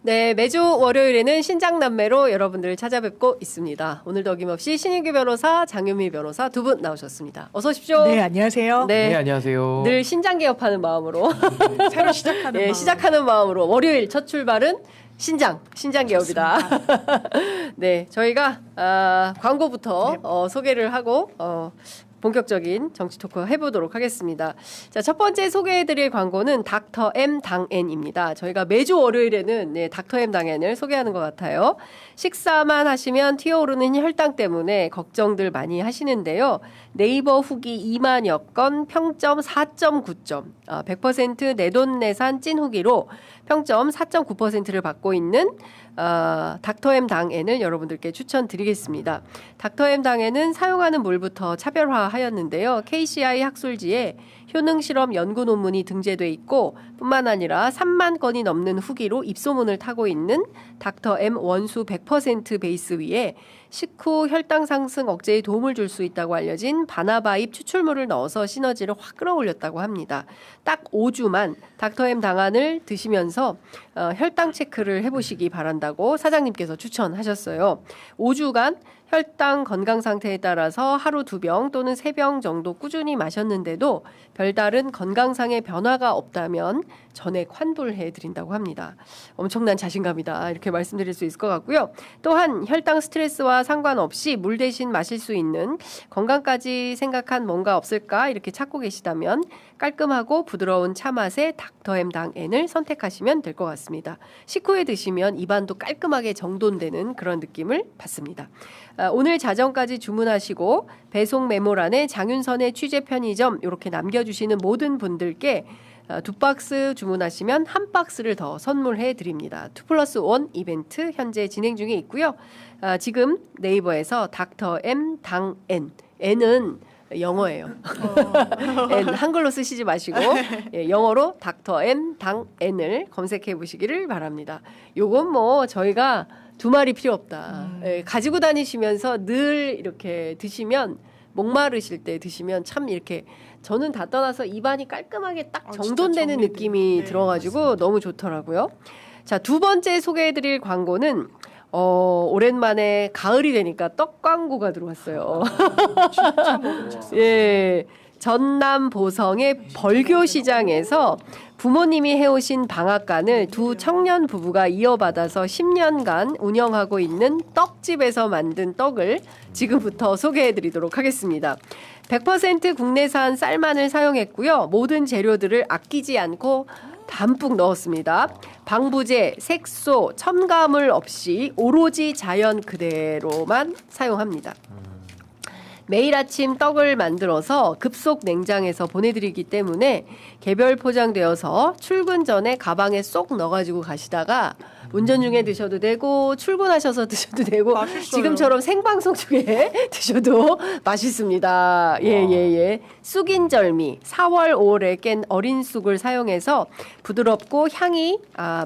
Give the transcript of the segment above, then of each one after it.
네, 매주 월요일에는 신장남매로 여러분들을 찾아뵙고 있습니다. 오늘도 어김없이 신인규 변호사, 장윤미 변호사 두 분 나오셨습니다. 어서 오십시오. 네, 안녕하세요. 네, 안녕하세요. 늘 신장 개업하는 마음으로 새로 시작하는 네, 마음. 시작하는 마음으로 월요일 첫 출발은 신장 개업이다. 네, 저희가 광고부터 소개를 하고 본격적인 정치 토크 해보도록 하겠습니다. 자, 첫 번째 소개해드릴 광고는 닥터 M 당N입니다. 저희가 매주 월요일에는 닥터 M 당N을 소개하는 것 같아요. 식사만 하시면 튀어오르는 혈당 때문에 걱정들 많이 하시는데요. 네이버 후기 2만여 건 평점 4.9점, 100% 내돈내산 찐 후기로 평점 4.9%를 받고 있는 닥터 M 당N을 여러분들께 추천드리겠습니다. 닥터 M 당N은 사용하는 물부터 차별화하였는데요. KCI 학술지에 효능실험 연구 논문이 등재돼 있고 뿐만 아니라 3만 건이 넘는 후기로 입소문을 타고 있는 닥터 M 원수 100% 베이스 위에 식후 혈당 상승 억제에 도움을 줄 수 있다고 알려진 바나바잎 추출물을 넣어서 시너지를 확 끌어올렸다고 합니다. 딱 5주만 닥터 M 당안을 드시면서 혈당 체크를 해보시기 바란다고 사장님께서 추천하셨어요. 5주간 혈당 건강 상태에 따라서 하루 2병 또는 3병 정도 꾸준히 마셨는데도 별다른 건강상의 변화가 없다면 전액 환불해 드린다고 합니다. 엄청난 자신감이다 이렇게 말씀드릴 수 있을 것 같고요. 또한 혈당 스트레스와 상관없이 물 대신 마실 수 있는 건강까지 생각한 뭔가 없을까 이렇게 찾고 계시다면 깔끔하고 부드러운 차 맛의 닥터 M 당N을 선택하시면 될 것 같습니다. 식후에 드시면 입안도 깔끔하게 정돈되는 그런 느낌을 받습니다. 오늘 자정까지 주문하시고 배송 메모란에 장윤선의 취재 편의점 이렇게 남겨주시는 모든 분들께 2박스 주문하시면 1박스를 더 선물해 드립니다. 2+1 이벤트 현재 진행 중에 있고요. 지금 네이버에서 닥터 M 당N, N은 영어예요. N 한글로 쓰시지 마시고 영어로 닥터 M 당N을 검색해 보시기를 바랍니다. 요건 뭐 저희가 두 말이 필요 없다. 가지고 다니시면서 늘 이렇게 드시면 목마르실 때 드시면 참 이렇게 저는 다 떠나서 입안이 깔끔하게 딱 정돈되는 느낌이 들어가지고 맞습니다. 너무 좋더라고요. 자, 두 번째 소개해드릴 광고는 오랜만에 가을이 되니까 떡 광고가 들어왔어요. 진짜 먹으셨어요. 예. 전남 보성의 벌교시장에서 부모님이 해오신 방앗간을 두 청년 부부가 이어받아서 10년간 운영하고 있는 떡집에서 만든 떡을 지금부터 소개해드리도록 하겠습니다. 100% 국내산 쌀만을 사용했고요. 모든 재료들을 아끼지 않고 담뿍 넣었습니다. 방부제, 색소, 첨가물 없이 오로지 자연 그대로만 사용합니다. 매일 아침 떡을 만들어서 급속 냉장해서 보내드리기 때문에 개별 포장되어서 출근 전에 가방에 쏙 넣어가지고 가시다가 운전 중에 드셔도 되고 출근하셔서 드셔도 되고 맛있어요. 지금처럼 생방송 중에 드셔도 맛있습니다. 예. 쑥인절미 4월 5월에 깬 어린 쑥을 사용해서 부드럽고 향이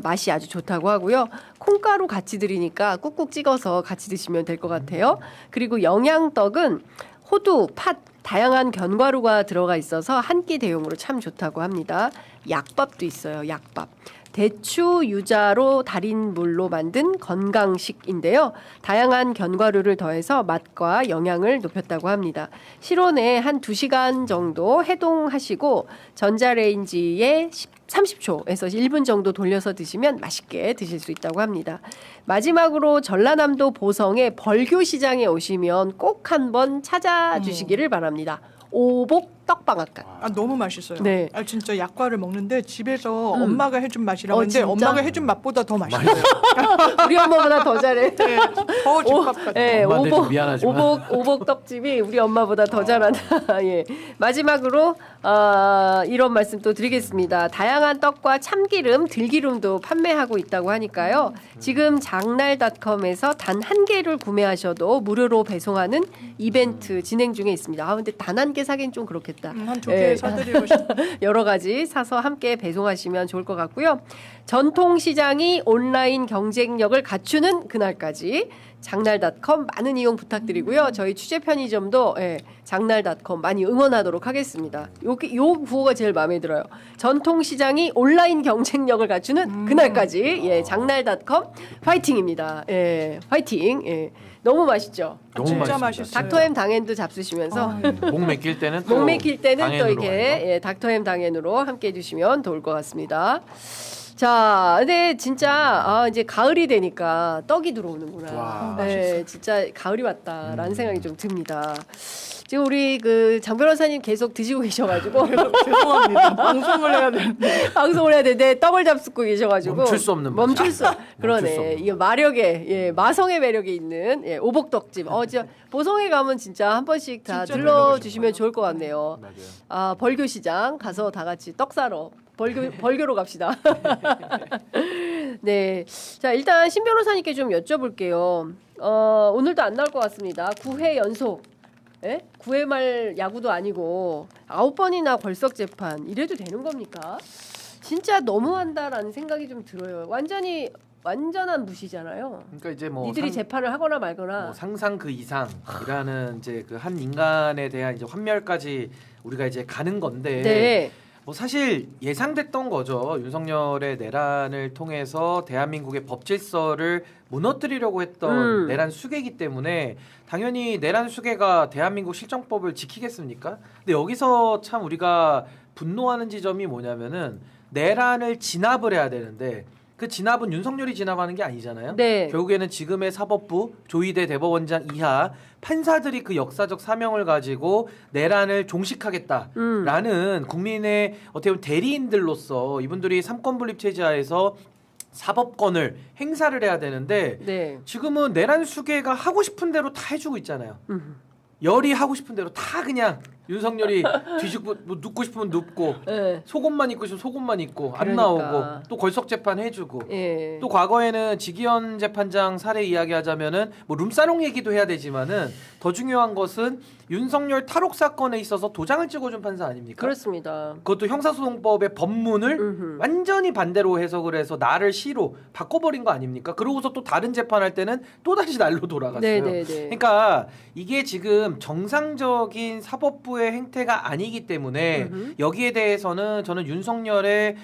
맛이 아주 좋다고 하고요. 콩가루 같이 드리니까 꾹꾹 찍어서 같이 드시면 될 것 같아요. 그리고 영양떡은 호두, 팥, 다양한 견과류가 들어가 있어서 한 끼 대용으로 참 좋다고 합니다. 약밥도 있어요. 약밥. 대추 유자로 달인 물로 만든 건강식인데요. 다양한 견과류를 더해서 맛과 영양을 높였다고 합니다. 실온에 한 2시간 정도 해동하시고 전자레인지에 30초에서 1분 정도 돌려서 드시면 맛있게 드실 수 있다고 합니다. 마지막으로 전라남도 보성의 벌교시장에 오시면 꼭 한번 찾아주시기를 바랍니다. 오복 떡방앗간. 너무 맛있어요. 네. 진짜 약과를 먹는데 집에서 엄마가 해준 맛이라고 하는데 엄마가 해준 맛보다 더 맛있어요. 우리 엄마보다 더 잘해. 네, 더 집밥 같아요. 네, 오복 떡집이 우리 엄마보다 더 잘한다. 예. 마지막으로 이런 말씀 또 드리겠습니다. 다양한 떡과 참기름, 들기름도 판매하고 있다고 하니까요. 지금 장날닷컴에서 단 한 개를 구매하셔도 무료로 배송하는 이벤트 진행 중에 있습니다. 근데 단 한 개 사긴 좀 그렇겠다. 한 2개 사드리고 싶어요. 여러 가지 사서 함께 배송하시면 좋을 것 같고요. 전통시장이 온라인 경쟁력을 갖추는 그날까지 장날닷컴 많은 이용 부탁드리고요. 저희 취재 편의점도 장날닷컴 많이 응원하도록 하겠습니다. 요 구호가 제일 마음에 들어요. 전통시장이 온라인 경쟁력을 갖추는 그날까지 장날닷컴 파이팅입니다. 파이팅. 너무 맛있죠. 너무 진짜 맛있습니다. 맛있어요. 닥터햄 당앤도 잡수시면서 목 맥힐 때는 목 맥힐 때는 또 당앤으로 이렇게 닥터햄 당앤으로 함께 해주시면 좋을 것 같습니다. 자, 근데 진짜 이제 가을이 되니까 떡이 들어오는구나. 와. 진짜 가을이 왔다라는 생각이 좀 듭니다. 지금 우리 그 장 변호사님 계속 드시고 계셔가지고 죄송합니다. 방송을 해야 되는데. 방송을 해야 되는데 떡을 잡수고 계셔가지고 멈출 수 없는 맛이야. 멈출 수 그러네. 이게 마력의 마성의 매력이 있는 오복떡집. 진짜 보성에 가면 진짜 한 번씩 다 진짜 들러주시면 좋을 것 같네요. 맞아요. 벌교시장 가서 다 같이 떡 사러 벌교로 갑시다. 네, 자 일단 신 변호사님께 좀 여쭤볼게요. 오늘도 안 나올 것 같습니다. 9회 연속. 9회 말 야구도 아니고 9번이나 걸석 재판 이래도 되는 겁니까? 진짜 너무한다라는 생각이 좀 들어요. 완전한 무시잖아요. 그러니까 이제 뭐 니들이 재판을 하거나 말거나 뭐 상상 그 이상이라는 이제 그 한 인간에 대한 이제 환멸까지 우리가 이제 가는 건데 네. 뭐 사실 예상됐던 거죠. 윤석열의 내란을 통해서 대한민국의 법 질서를 무너뜨리려고 했던 내란 수괴이기 때문에 당연히 내란 수괴가 대한민국 실정법을 지키겠습니까? 근데 여기서 참 우리가 분노하는 지점이 뭐냐면은 내란을 진압을 해야 되는데 그 진압은 윤석열이 진압하는 게 아니잖아요. 네. 결국에는 지금의 사법부 조희대 대법원장 이하 판사들이 그 역사적 사명을 가지고 내란을 종식하겠다라는 국민의 어떻게 보면 대리인들로서 이분들이 삼권분립 체제하에서 사법권을 행사를 해야 되는데 네. 지금은 내란 수괴가 하고 싶은 대로 다 해주고 있잖아요. 열이 하고 싶은 대로 다 그냥 윤석열이 뒤집고 뭐 눕고 싶으면 눕고 네. 속옷만 입고 싶으면 속옷만 입고 안 그러니까. 나오고 또 걸석 재판 해주고 예. 또 과거에는 지기현 재판장 사례 이야기하자면은 뭐 룸사롱 얘기도 해야 되지만은 더 중요한 것은 윤석열 탈옥 사건에 있어서 도장을 찍어준 판사 아닙니까? 그렇습니다. 그것도 형사소송법의 법문을 완전히 반대로 해석을 해서 나를 시로 바꿔버린 거 아닙니까? 그러고서 또 다른 재판할 때는 또 다시 날로 돌아갔어요. 네네네. 그러니까 이게 지금 정상적인 사법부의 행태가 아니기 때문에 여기에 대해서는 저는 윤석열의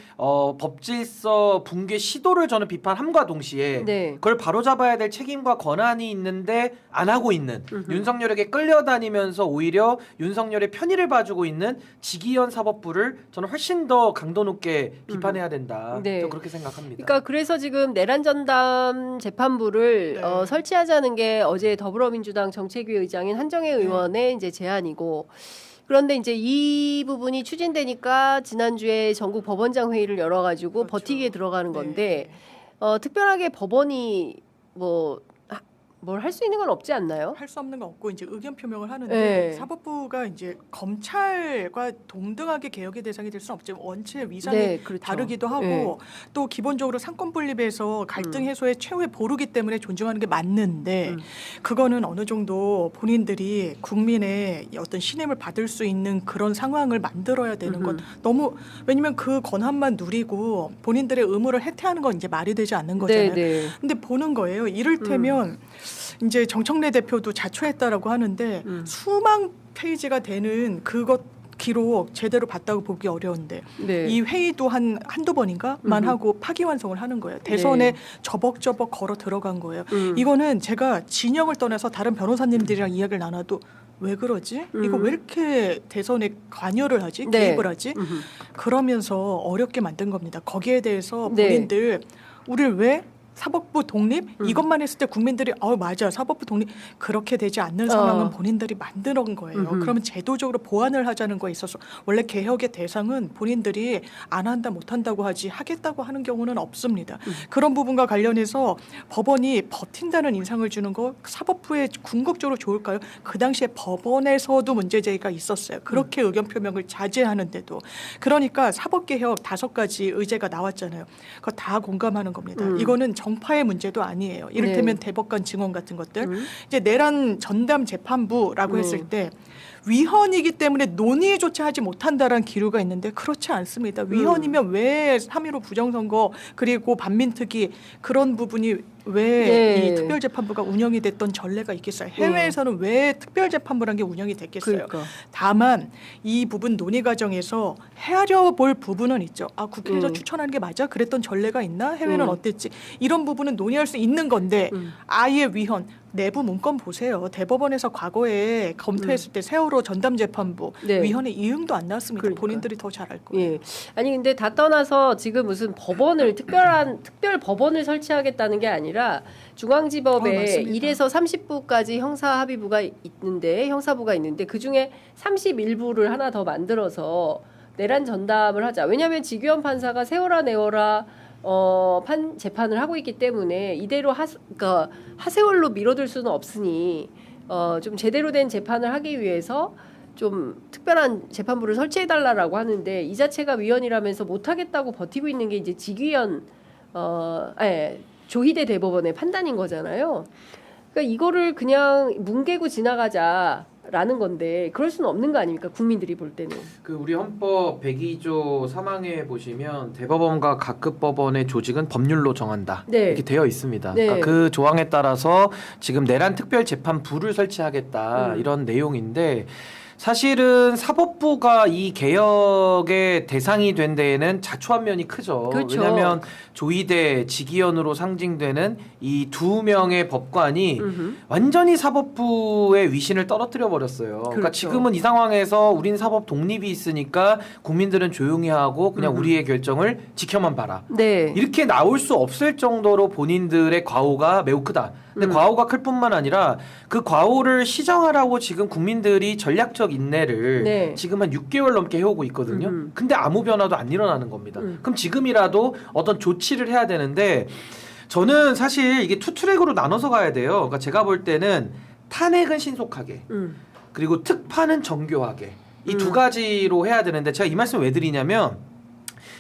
법질서 붕괴 시도를 저는 비판함과 동시에 네. 그걸 바로잡아야 될 책임과 권한이 있는데 안 하고 있는 윤석열에게 끌려다니면서 오히려 윤석열의 편의를 봐주고 있는 지기현 사법부를 저는 훨씬 더 강도 높게 비판해야 된다. 네. 저는 그렇게 생각합니다. 그러니까 그래서 지금 내란 전담 재판부를 네. 설치하자는 게 어제 더불어민주당 정책위 의장인 한정혜 의원의 이제 제안이고 그런데 이제 이 부분이 추진되니까 지난주에 전국 법원장 회의를 열어가지고 그렇죠. 버티기에 들어가는 건데 네. 특별하게 법원이 뭐 뭘 할 수 있는 건 없지 않나요? 할 수 없는 건 없고 이제 의견 표명을 하는데 네. 사법부가 이제 검찰과 동등하게 개혁의 대상이 될 수는 없지만 원체 위상이 네, 그렇죠. 다르기도 하고 네. 또 기본적으로 상권 분립에서 갈등 해소의 최후의 보루기 때문에 존중하는 게 맞는데 그거는 어느 정도 본인들이 국민의 어떤 신임을 받을 수 있는 그런 상황을 만들어야 되는 건 너무 왜냐면 그 권한만 누리고 본인들의 의무를 해태하는 건 이제 말이 되지 않는 거잖아요. 네. 근데 보는 거예요. 이를테면 이제 정청래 대표도 자초했다라고 하는데 수만 페이지가 되는 그것 기록 제대로 봤다고 보기 어려운데 네. 이 회의도 한두 번인가만 하고 파기환송을 하는 거예요. 대선에 네. 저벅저벅 걸어 들어간 거예요. 이거는 제가 진영을 떠나서 다른 변호사님들이랑 이야기를 나눠도 왜 그러지? 이거 왜 이렇게 대선에 관여를 하지? 네. 개입을 하지? 그러면서 어렵게 만든 겁니다. 거기에 대해서 네. 본인들 우리를 왜 사법부 독립 이것만 했을 때 국민들이 맞아 사법부 독립 그렇게 되지 않는 상황은 본인들이 만드는 거예요. 그러면 제도적으로 보완을 하자는 거에 있어서 원래 개혁의 대상은 본인들이 안 한다 못한다고 하지 하겠다고 하는 경우는 없습니다. 그런 부분과 관련해서 법원이 버틴다는 인상을 주는 거 사법부에 궁극적으로 좋을까요? 그 당시에 법원에서도 문제제기가 있었어요. 그렇게 의견 표명을 자제하는데도 그러니까 사법개혁 5가지 의제가 나왔잖아요. 그거 다 공감하는 겁니다. 이거는 정파의 문제도 아니에요. 이를테면 네. 대법관 증언 같은 것들. 이제 내란 전담 재판부라고 했을 때 위헌이기 때문에 논의조차 하지 못한다라는 기류가 있는데 그렇지 않습니다. 위헌이면 왜 3.15 부정선거 그리고 반민특위 그런 부분이 왜 이 특별재판부가 운영이 됐던 전례가 있겠어요. 해외에서는 왜 특별재판부라는 게 운영이 됐겠어요. 그러니까. 다만 이 부분 논의 과정에서 헤아려 볼 부분은 있죠. 아, 국회에서 추천하는 게 맞아? 그랬던 전례가 있나? 해외는 어땠지? 이런 부분은 논의할 수 있는 건데 아예 위헌. 내부 문건 보세요. 대법원에서 과거에 검토했을 때 세월호 전담재판부 위헌의 이응도 안 나왔습니다. 그러니까. 본인들이 더 잘 알 거예요. 예. 아니 근데 다 떠나서 지금 무슨 법원을 특별 법원을 설치하겠다는 게 아니라 중앙지법에 맞습니다. 1에서 30부까지 형사합의부가 있는데 형사부가 있는데 그 중에 31부를 하나 더 만들어서 내란 전담을 하자. 왜냐하면 지규현 판사가 세워라 내워라 재판을 하고 있기 때문에 이대로 그러니까 하세월로 미뤄둘 수는 없으니 좀 제대로 된 재판을 하기 위해서 좀 특별한 재판부를 설치해달라고 하는데 이 자체가 위헌이라면서 못하겠다고 버티고 있는 게 이제 지규현 조희대 대법원의 판단인 거잖아요. 그러니까 이거를 그냥 뭉개고 지나가자라는 건데 그럴 수는 없는 거 아닙니까? 국민들이 볼 때는. 그 우리 헌법 102조 3항에 보시면 대법원과 각급 법원의 조직은 법률로 정한다. 네. 이렇게 되어 있습니다. 네. 그러니까 그 조항에 따라서 지금 내란 특별재판부를 설치하겠다 이런 내용인데 사실은 사법부가 이 개혁의 대상이 된 데에는 자초한 면이 크죠. 그렇죠. 왜냐하면 조희대, 지기현으로 상징되는 이 두 명의 법관이 완전히 사법부의 위신을 떨어뜨려 버렸어요. 그러니까 그렇죠. 지금은 이 상황에서 우린 사법 독립이 있으니까 국민들은 조용히 하고 그냥 우리의 결정을 지켜만 봐라. 네. 이렇게 나올 수 없을 정도로 본인들의 과오가 매우 크다. 근데 과오가 클 뿐만 아니라 그 과오를 시정하라고 지금 국민들이 전략적 인내를 지금 한 6개월 넘게 해오고 있거든요. 근데 아무 변화도 안 일어나는 겁니다. 그럼 지금이라도 어떤 조치를 해야 되는데 저는 사실 이게 투 트랙으로 나눠서 가야 돼요. 그러니까 제가 볼 때는 탄핵은 신속하게 그리고 특파는 정교하게 이 두 가지로 해야 되는데 제가 이 말씀을 왜 드리냐면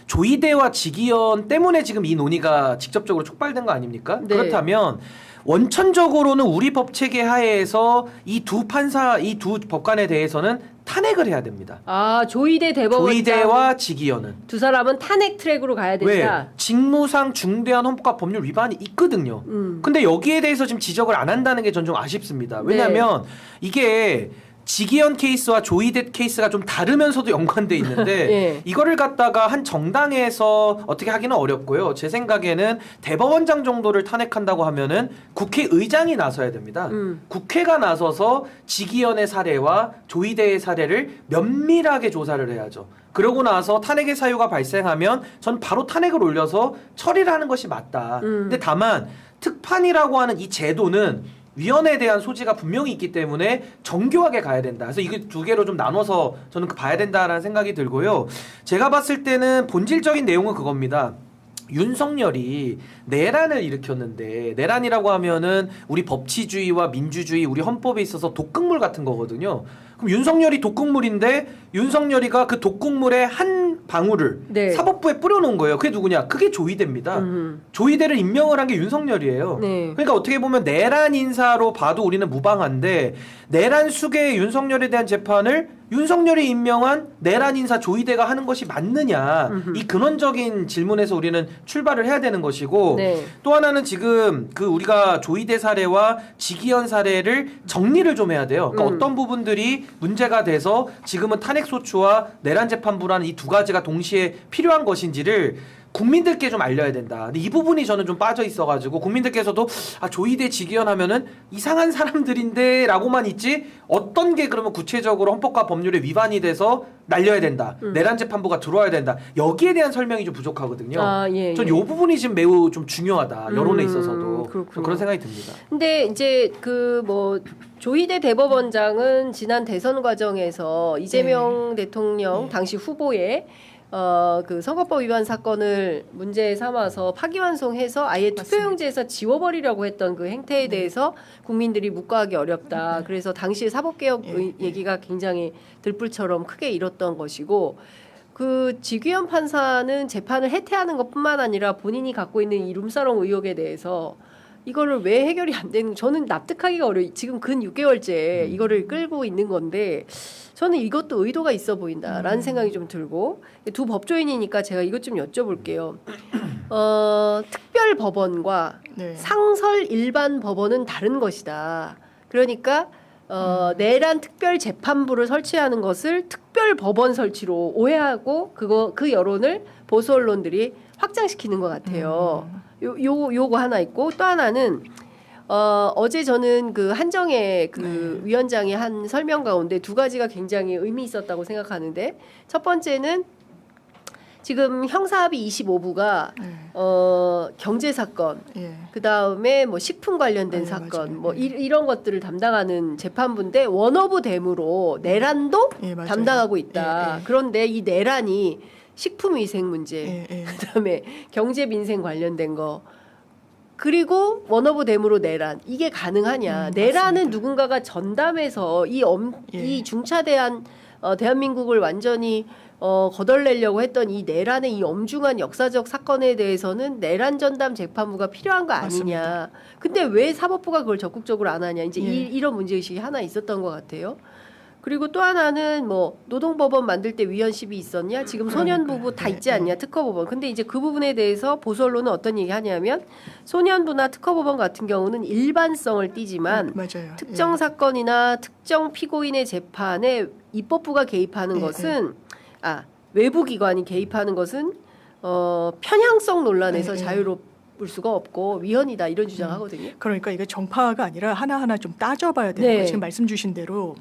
조희대와 지기현 때문에 지금 이 논의가 직접적으로 촉발된 거 아닙니까? 네. 그렇다면 원천적으로는 우리 법 체계 하에서 이 두 법관에 대해서는 탄핵을 해야 됩니다. 아, 조희대 대법원장 조희대와 지기현은 두 사람은 탄핵 트랙으로 가야 된다. 왜? 직무상 중대한 헌법과 법률 위반이 있거든요. 근데 여기에 대해서 지금 지적을 안 한다는 게 전 좀 아쉽습니다. 왜냐하면 이게 지기현 케이스와 조희대 케이스가 좀 다르면서도 연관돼 있는데 이거를 갖다가 한 정당에서 어떻게 하기는 어렵고요. 제 생각에는 대법원장 정도를 탄핵한다고 하면은 국회의장이 나서야 됩니다. 국회가 나서서 지기현의 사례와 조희대의 사례를 면밀하게 조사를 해야죠. 그러고 나서 탄핵의 사유가 발생하면 전 바로 탄핵을 올려서 처리를 하는 것이 맞다. 근데 다만 특판이라고 하는 이 제도는 위헌에 대한 소지가 분명히 있기 때문에 정교하게 가야 된다. 그래서 이게 두 개로 좀 나눠서 저는 봐야 된다라는 생각이 들고요. 제가 봤을 때는 본질적인 내용은 그겁니다. 윤석열이 내란을 일으켰는데 내란이라고 하면은 우리 법치주의와 민주주의, 우리 헌법에 있어서 독극물 같은 거거든요. 그럼 윤석열이 독극물인데 윤석열이가 그 독극물의 한 방울을 사법부에 뿌려놓은 거예요. 그게 누구냐? 그게 조희대입니다. 조희대를 임명을 한 게 윤석열이에요. 그러니까 어떻게 보면 내란 인사로 봐도 우리는 무방한데 내란 수계의 윤석열에 대한 재판을 윤석열이 임명한 내란 인사 조희대가 하는 것이 맞느냐 이 근원적인 질문에서 우리는 출발을 해야 되는 것이고 또 하나는 지금 그 우리가 조희대 사례와 지기현 사례를 정리를 좀 해야 돼요. 그러니까 어떤 부분들이 문제가 돼서 지금은 탄핵소추와 내란재판부라는 이 두 가지가 동시에 필요한 것인지를 국민들께 좀 알려야 된다. 근데 이 부분이 저는 좀 빠져 있어가지고 국민들께서도 아 조희대 지기현 하면은 이상한 사람들인데라고만 있지 어떤 게 그러면 구체적으로 헌법과 법률에 위반이 돼서 날려야 된다. 내란 재판부가 들어와야 된다. 여기에 대한 설명이 좀 부족하거든요. 전 이 부분이 지금 매우 좀 중요하다. 여론에 있어서도 그런 생각이 듭니다. 근데 이제 그 뭐 조희대 대법원장은 지난 대선 과정에서 이재명 대통령 당시 후보의 그 선거법 위반 사건을 문제 삼아서 파기환송해서 아예 투표용지에서 지워버리려고 했던 그 행태에 대해서 국민들이 묵과하기 어렵다. 그래서 당시 사법개혁 얘기가 굉장히 들불처럼 크게 일었던 것이고 그 지규현 판사는 재판을 해태하는 것뿐만 아니라 본인이 갖고 있는 이 룸사롱 의혹에 대해서 이거를 왜 해결이 안 되는? 저는 납득하기가 어려요. 지금 근 6개월째 이거를 끌고 있는 건데 저는 이것도 의도가 있어 보인다라는 생각이 좀 들고 두 법조인이니까 제가 이것 좀 여쭤볼게요. 특별 법원과 네. 상설 일반 법원은 다른 것이다. 그러니까 내란 특별 재판부를 설치하는 것을 특별 법원 설치로 오해하고 그 여론을 보수 언론들이 확장시키는 것 같아요. 요거 하나 있고 또 하나는 어제 저는 그 한정혜 그 위원장이 한 설명 가운데 두 가지가 굉장히 의미 있었다고 생각하는데 첫 번째는 지금 형사합의 25부가 경제 사건, 그다음에 뭐 식품 관련된 사건, 맞아요. 뭐 이런 것들을 담당하는 재판부인데 원어브 댐으로 내란도 담당하고 있다. 그런데 이 내란이 식품 위생 문제, 그다음에 경제 민생 관련된 거. 그리고 원어브 댐으로 내란 이게 가능하냐? 내란은 맞습니다. 누군가가 전담해서 이 중차대한 대한민국을 완전히 거덜내려고 했던 이 내란의 이 엄중한 역사적 사건에 대해서는 내란 전담 재판부가 필요한 거 아니냐? 맞습니다. 근데 왜 사법부가 그걸 적극적으로 안 하냐? 이제 이런 문제 의식이 하나 있었던 것 같아요. 그리고 또 하나는 뭐 노동법원 만들 때 위헌십이 있었냐? 지금 소년부부 다 있지 않냐? 특허법원. 근데 이제 그 부분에 대해서 보수 언론은 어떤 얘기 하냐면 소년부나 특허법원 같은 경우는 일반성을 띠지만 맞아요. 특정 사건이나 특정 피고인의 재판에 입법부가 개입하는 것은 외부 기관이 개입하는 것은 편향성 논란에서 자유로울 수가 없고 위헌이다 이런 주장하거든요. 그러니까 이게 정파가 아니라 하나하나 좀 따져봐야 되는 거예요. 지금 말씀 주신 대로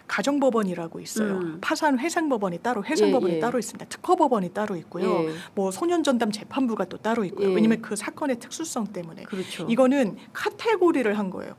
가정법원이라고 있어요. 파산 회상법원이 따로, 회상법원이 따로 있습니다. 특허법원이 따로 있고요. 뭐 소년전담 재판부가 또 따로 있고요. 왜냐하면 그 사건의 특수성 때문에. 그렇죠. 이거는 카테고리를 한 거예요.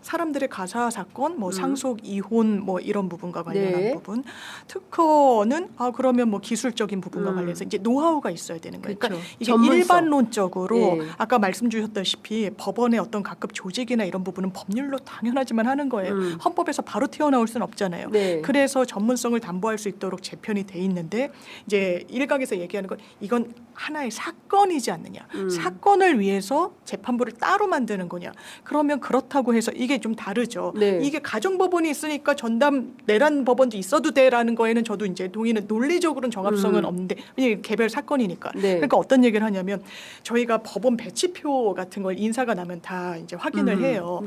사람들의 가사 사건, 뭐 상속, 이혼, 뭐 이런 부분과 관련한 부분. 특허는 그러면 뭐 기술적인 부분과 관련해서 이제 노하우가 있어야 되는 거예요. 그렇죠. 그러니까 이게 전문성. 일반론적으로 아까 말씀 주셨다시피 법원의 어떤 각급 조직이나 이런 부분은 법률로 당연하지만 하는 거예요. 헌법에서 바로 튀어나올 수는 없잖아요. 그래서 전문성을 담보할 수 있도록 재편이 돼 있는데 이제 일각에서 얘기하는 건 이건 하나의 사건이지 않느냐. 사건을 위해서 재판부를 따로 만드는 거냐. 그러면 그렇다고 해서 이게 좀 다르죠. 이게 가정법원이 있으니까 전담 내란 법원도 있어도 돼라는 거에는 저도 이제 동의는 논리적으로는 정합성은 없는데 왜냐하면 개별 사건이니까. 그러니까 어떤 얘기를 하냐면 저희가 법원 배치표 같은 걸 인사가 나면 다 이제 확인을 해요.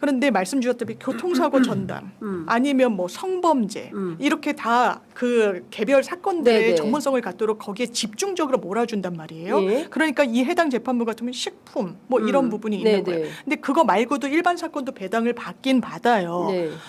그런데 말씀 주셨다시피 교통사고 전담 아니면 뭐 성범죄 이렇게 다 그 개별 사건들의 전문성을 갖도록 거기에 집중적으로 몰아준단 말이에요. 그러니까 이 해당 재판부 같으면 식품 뭐 이런 부분이 있는 거예요. 근데 그거 말고도 일반 사건도 배당을 받긴 받아요.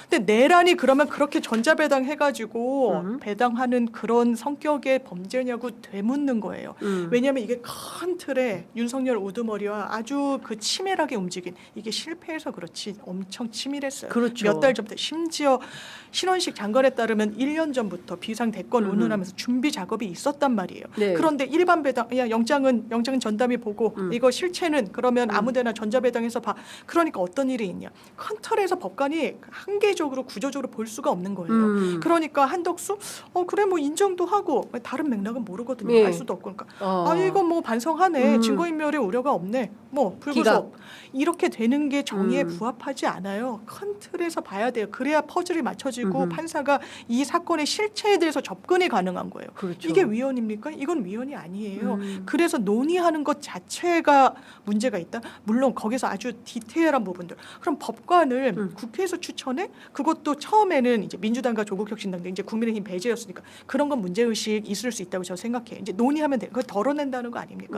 근데 내란이 그러면 그렇게 전자배당 해가지고 배당하는 그런 성격의 범죄냐고 되묻는 거예요. 왜냐하면 이게 큰 틀에 윤석열 우두머리와 아주 그 치밀하게 움직인 이게 실패해서 그렇지 엄청 치밀했어요. 몇 달 전부터 심지어 신원식 장관에 따르면 1년 전부터 비상 대권 운운하면서 준비 작업이 있었단 말이에요. 그런데 일반 배당, 영장은 전담이 보고 이거 실체는 그러면 아무데나 전자배당해서 봐. 그러니까 어떤 일이 있냐? 큰 틀에서 법관이 한계적으로 구조적으로 볼 수가 없는 거예요. 그러니까 한덕수, 그래 뭐 인정도 하고 다른 맥락은 모르거든요. 알 수도 없고 그러니까 이거 뭐 반성하네. 증거인멸의 우려가 없네. 뭐 불구속 이렇게 되는 게 정의에 부합하지 않아요. 큰 틀에서 봐야 돼요. 그래야 퍼즐이 맞춰지고 판사가 이 사건의 실체에 대해서 접근이 가능한 거예요. 이게 위헌입니까? 이건 위헌이 아니에요. 그래서 논의하는 것 자체가 문제가 있다. 물론 거기서 아주 디테일한 부분들. 그럼 법관을 국회에서 추천해? 그것도 처음에는 이제 민주당과 조국혁신당 이제 국민의힘 배제였으니까 그런 건 문제의식 있을 수 있다고 저 생각해요. 이제 논의하면 돼요. 그걸 덜어낸다는 거 아닙니까?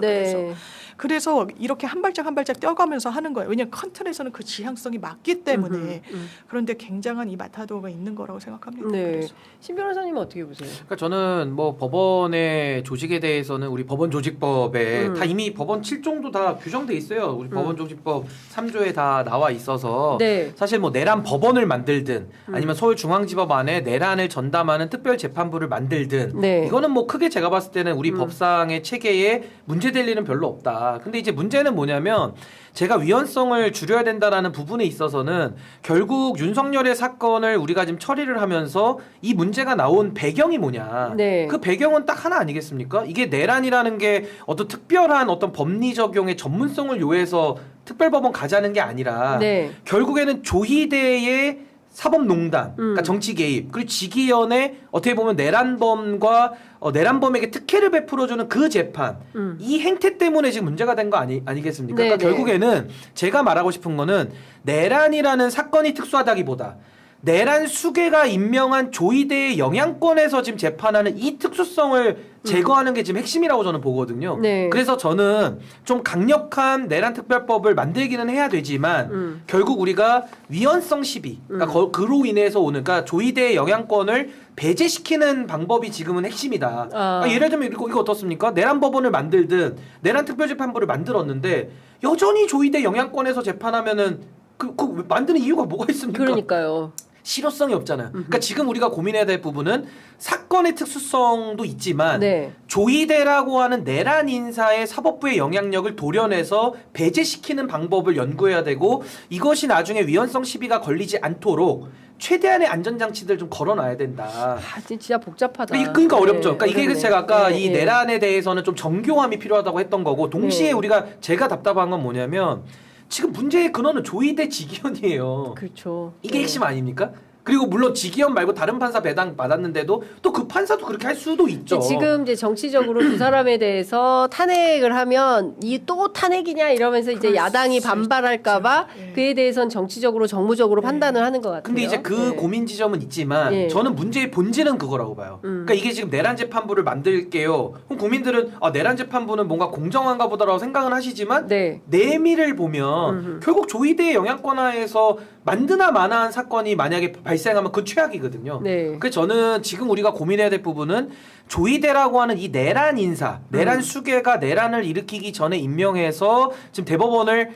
그래서 이렇게 한 발짝 한 발짝 떼어가면서 하는 거예요. 왜냐하면 큰 틀에서는 그 지향성이 맞기 때문에. 그런데 굉장한 이 마타도가 있는 거라고 생각합니다. 신 변호사님은 어떻게 보세요? 그러니까 저는 뭐 법원의 조직에 대해서는 우리 법원 조직법에 다 이미 법원 7종도 다 규정돼 있어요. 우리 법원 조직법 3조에 다 나와 있어서 사실 뭐 내란 법원을 만들든 아니면 서울중앙지법 안에 내란을 전담하는 특별재판부를 만들든 이거는 뭐 크게 제가 봤을 때는 우리 법상의 체계에 문제될 일은 별로 없다. 근데 이제 문제는 뭐냐면 제가 위헌성을 줄여야 된다라는 부분에 있어서는 결국 윤석열의 사건을 우리가 지금 처리를 하면서 이 문제가 나온 배경이 뭐냐. 네. 그 배경은 딱 하나 아니겠습니까? 이게 내란이라는 게 어떤 특별한 어떤 법리 적용의 전문성을 요해서 특별법원 가자는 게 아니라 네. 결국에는 조희대의 사법농단, 그러니까 정치 개입, 그리고 지기현의 어떻게 보면 내란범과 내란범에게 특혜를 베풀어주는 그 재판, 이 행태 때문에 지금 문제가 된 거 아니겠습니까? 네, 그러니까 네. 결국에는 제가 말하고 싶은 거는 내란이라는 사건이 특수하다기보다 내란 수괴가 임명한 조희대의 영향권에서 지금 재판하는 이 특수성을 제거하는 게 지금 핵심이라고 저는 보거든요. 네. 그래서 저는 좀 강력한 내란 특별법을 만들기는 해야 되지만 결국 우리가 위헌성 시비, 그러니까 그로 인해서 오는, 그러니까 조희대의 영향권을 배제시키는 방법이 지금은 핵심이다. 그러니까 예를 들면 이거 어떻습니까? 내란 법원을 만들든 내란 특별재판부를 만들었는데 여전히 조희대 영향권에서 재판하면은 그 만드는 이유가 뭐가 있습니까? 그러니까요. 실효성이 없잖아요. 그러니까 지금 우리가 고민해야 될 부분은 사건의 특수성도 있지만 네. 조희대라고 하는 내란 인사의 사법부의 영향력을 도려내서 배제시키는 방법을 연구해야 되고 이것이 나중에 위헌성 시비가 걸리지 않도록 최대한의 안전장치들 좀 걸어놔야 된다. 진짜 복잡하다. 그러니까 네, 어렵죠. 그러니까 이게 어렵네. 제가 아까 네, 이 네. 내란에 대해서는 좀 정교함이 필요하다고 했던 거고 동시에 네. 제가 답답한 건 뭐냐면 지금 문제의 근원은 조희대 지기현이에요. 그렇죠. 이게 네. 핵심 아닙니까? 그리고 물론 지기현 말고 다른 판사 배당 받았는데도 또 그 판사도 그렇게 할 수도 있죠. 지금 이제 정치적으로 두 사람에 대해서 탄핵을 하면 이 또 탄핵이냐 이러면서 이제 그럴 야당이 수 반발할까봐 있죠. 네. 그에 대해선 정치적으로 정무적으로 판단을 하는 것 같아요. 근데 이제 그 네. 고민 지점은 있지만 네. 저는 문제의 본질은 그거라고 봐요. 그러니까 이게 지금 내란 재판부를 만들게요. 그럼 국민들은 내란 재판부는 뭔가 공정한가 보다라고 생각은 하시지만 네. 내밀을 보면 결국 조희대의 영향권 하에서 만드나 마나한 사건이 만약에 발생하면 그 최악이거든요. 네. 그래서 저는 지금 우리가 고민해야 될 부분은 조희대라고 하는 이 내란 인사, 내란 수괴가 내란을 일으키기 전에 임명해서 지금 대법원을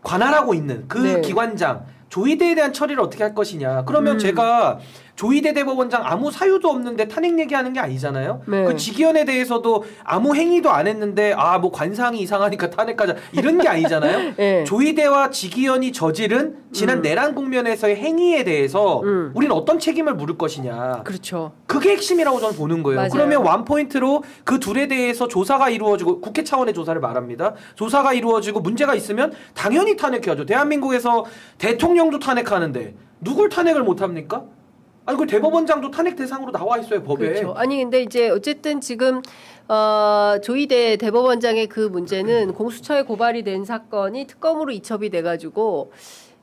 관할하고 있는 그 네. 기관장 조희대에 대한 처리를 어떻게 할 것이냐. 그러면 제가 조희대 대법원장 아무 사유도 없는데 탄핵 얘기하는 게 아니잖아요. 네. 그 지기현에 대해서도 아무 행위도 안 했는데 뭐 관상이 이상하니까 탄핵하자 이런 게 아니잖아요. 네. 조희대와 지기현이 저지른 지난 내란 국면에서의 행위에 대해서 우리는 어떤 책임을 물을 것이냐. 그렇죠. 그게 핵심이라고 저는 보는 거예요. 맞아요. 그러면 원포인트로 그 둘에 대해서 조사가 이루어지고 국회 차원의 조사를 말합니다. 조사가 이루어지고 문제가 있으면 당연히 탄핵해야죠. 대한민국에서 대통령도 탄핵하는데 누굴 탄핵을 못합니까? 아니 그 대법원장도 탄핵 대상으로 나와 있어요 법에. 그렇죠. 아니 근데 이제 어쨌든 지금 조희대 대법원장의 그 문제는 공수처에 고발이 된 사건이 특검으로 이첩이 돼가지고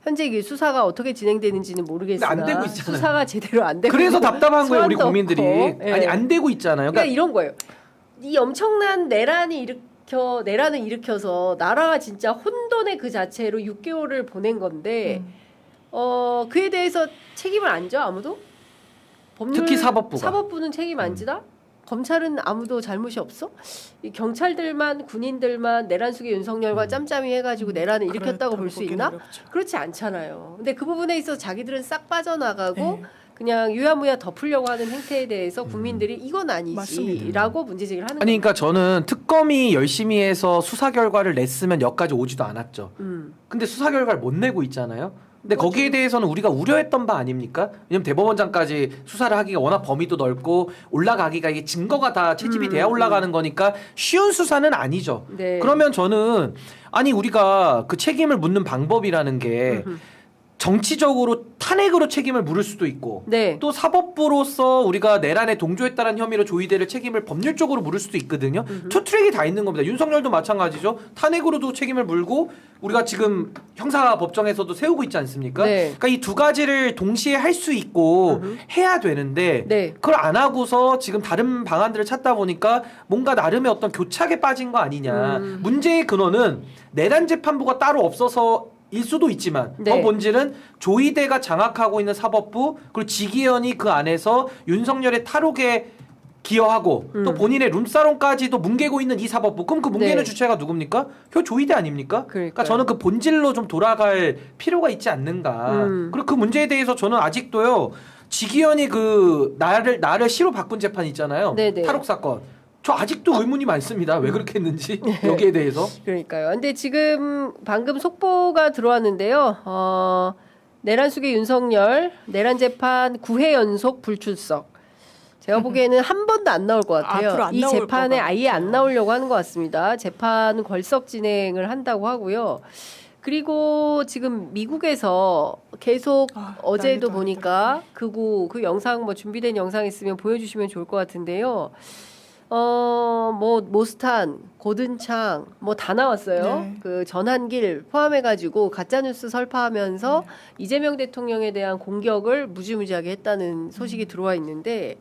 현재 이 수사가 어떻게 진행되는지는 모르겠으나 안 되고 있잖아요. 수사가 제대로 안 되고 그래서 답답한 거예요 우리 소환도 국민들이. 없고. 예. 아니 안 되고 있잖아요. 그러니까 이런 거예요. 이 엄청난 내란을 일으켜서 나라가 진짜 혼돈의 그 자체로 6개월을 보낸 건데 그에 대해서 책임을 안 져 아무도? 특히 사법부가. 사법부는 책임 안 지다? 검찰은 아무도 잘못이 없어? 이 경찰들만 군인들만 내란 수계 윤석열과 짬짬이 해가지고 내란을 일으켰다고 볼 수 있나? 어렵죠. 그렇지 않잖아요. 근데 그 부분에 있어서 자기들은 싹 빠져나가고 네. 그냥 유야무야 덮으려고 하는 행태에 대해서 국민들이 이건 아니지라고 문제제기를 하는 아니 거예요. 그러니까 저는 특검이 열심히 해서 수사 결과를 냈으면 여기까지 오지도 않았죠. 근데 수사 결과를 못 내고 있잖아요. 근데 거기에 대해서는 우리가 우려했던 바 아닙니까? 왜냐면 대법원장까지 수사를 하기가 워낙 범위도 넓고 올라가기가 이게 증거가 다 채집이 돼야 올라가는 거니까 쉬운 수사는 아니죠. 네. 그러면 저는 아니 우리가 그 책임을 묻는 방법이라는 게 정치적으로 탄핵으로 책임을 물을 수도 있고 네. 또 사법부로서 우리가 내란에 동조했다는 혐의로 조희대를 책임을 법률적으로 물을 수도 있거든요. 투 트랙이 다 있는 겁니다. 윤석열도 마찬가지죠. 탄핵으로도 책임을 물고 우리가 지금 형사법정에서도 세우고 있지 않습니까? 네. 그러니까 이 두 가지를 동시에 할 수 있고 해야 되는데 네. 그걸 안 하고서 지금 다른 방안들을 찾다 보니까 뭔가 나름의 어떤 교착에 빠진 거 아니냐. 문제의 근원은 내란 재판부가 따로 없어서 일 수도 있지만 네. 더 본질은 조희대가 장악하고 있는 사법부 그리고 지기현이 그 안에서 윤석열의 탈옥에 기여하고 또 본인의 룸사롱까지도 뭉개고 있는 이 사법부 그럼 그 뭉개는 네. 주체가 누굽니까? 그 조희대 아닙니까? 그러니까 그러니까요. 저는 그 본질로 좀 돌아갈 필요가 있지 않는가. 그리고 그 문제에 대해서 저는 아직도요 지기현이 그 나를 시로 바꾼 재판 있잖아요. 네네. 탈옥 사건. 저 아직도 의문이 많습니다. 왜 그렇게 했는지 여기에 대해서. 그러니까요. 근데 지금 방금 속보가 들어왔는데요. 내란 수계 윤석열 내란 재판 9회 연속 불출석. 제가 보기에는 한 번도 안 나올 것 같아요. 앞으로 안 이 나올 재판에 것 아예 안 같아요. 나오려고 하는 것 같습니다. 재판은 걸석 진행을 한다고 하고요. 그리고 지금 미국에서 계속 어제도 난리도 보니까 그 영상 뭐 준비된 영상 있으면 보여주시면 좋을 것 같은데요. 뭐 모스탄, 고든창 뭐 다 나왔어요. 네. 그 전환길 포함해가지고 가짜 뉴스 설파하면서 이재명 대통령에 대한 공격을 무지무지하게 했다는 소식이 들어와 있는데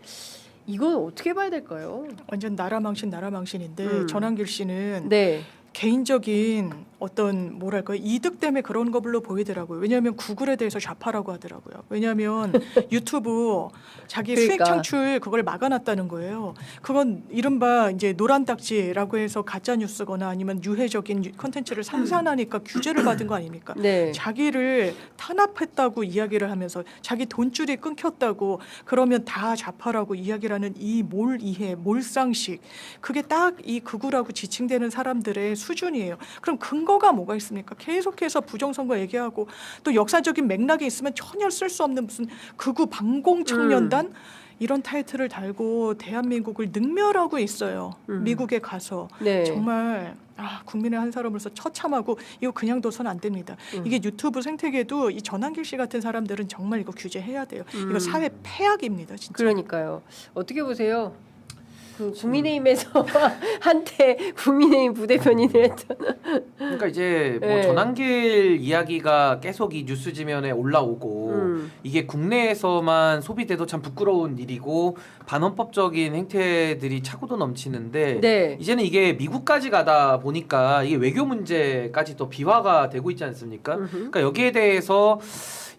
이건 어떻게 봐야 될까요? 완전 나라망신인데 전환길 씨는 네. 개인적인 어떤 뭐랄까 이득 때문에 그런 걸로 보이더라고요. 왜냐하면 구글에 대해서 좌파라고 하더라고요. 왜냐하면 유튜브 자기 그러니까. 수익 창출 그걸 막아놨다는 거예요. 그건 이른바 이제 노란 딱지라고 해서 가짜 뉴스거나 아니면 유해적인 컨텐츠를 상산하니까 규제를 받은 거 아닙니까? 네. 자기를 탄압했다고 이야기를 하면서 자기 돈줄이 끊겼다고 그러면 다 좌파라고 이야기를 하는 이 몰이해, 몰상식 그게 딱 이 극우라고 지칭되는 사람들의 수준이에요. 그럼 근거가 뭐가 있습니까? 계속해서 부정선거 얘기하고 또 역사적인 맥락이 있으면 전혀 쓸 수 없는 무슨 극우 반공 청년단 이런 타이틀을 달고 대한민국을 능멸하고 있어요. 미국에 가서 네. 정말 국민의 한 사람으로서 처참하고 이거 그냥 둬선 안 됩니다. 이게 유튜브 생태계도 이 전환길 씨 같은 사람들은 정말 이거 규제해야 돼요. 이거 사회 폐악입니다, 진짜. 그러니까요. 어떻게 보세요? 그 국민의힘에서 한때 국민의힘 부대변인을 했던. 그러니까 이제 뭐 네. 전환길 이야기가 계속 이 뉴스 지면에 올라오고 이게 국내에서만 소비돼도 참 부끄러운 일이고 반헌법적인 행태들이 차고도 넘치는데 네. 이제는 이게 미국까지 가다 보니까 이게 외교 문제까지 또 비화가 되고 있지 않습니까? 그러니까 여기에 대해서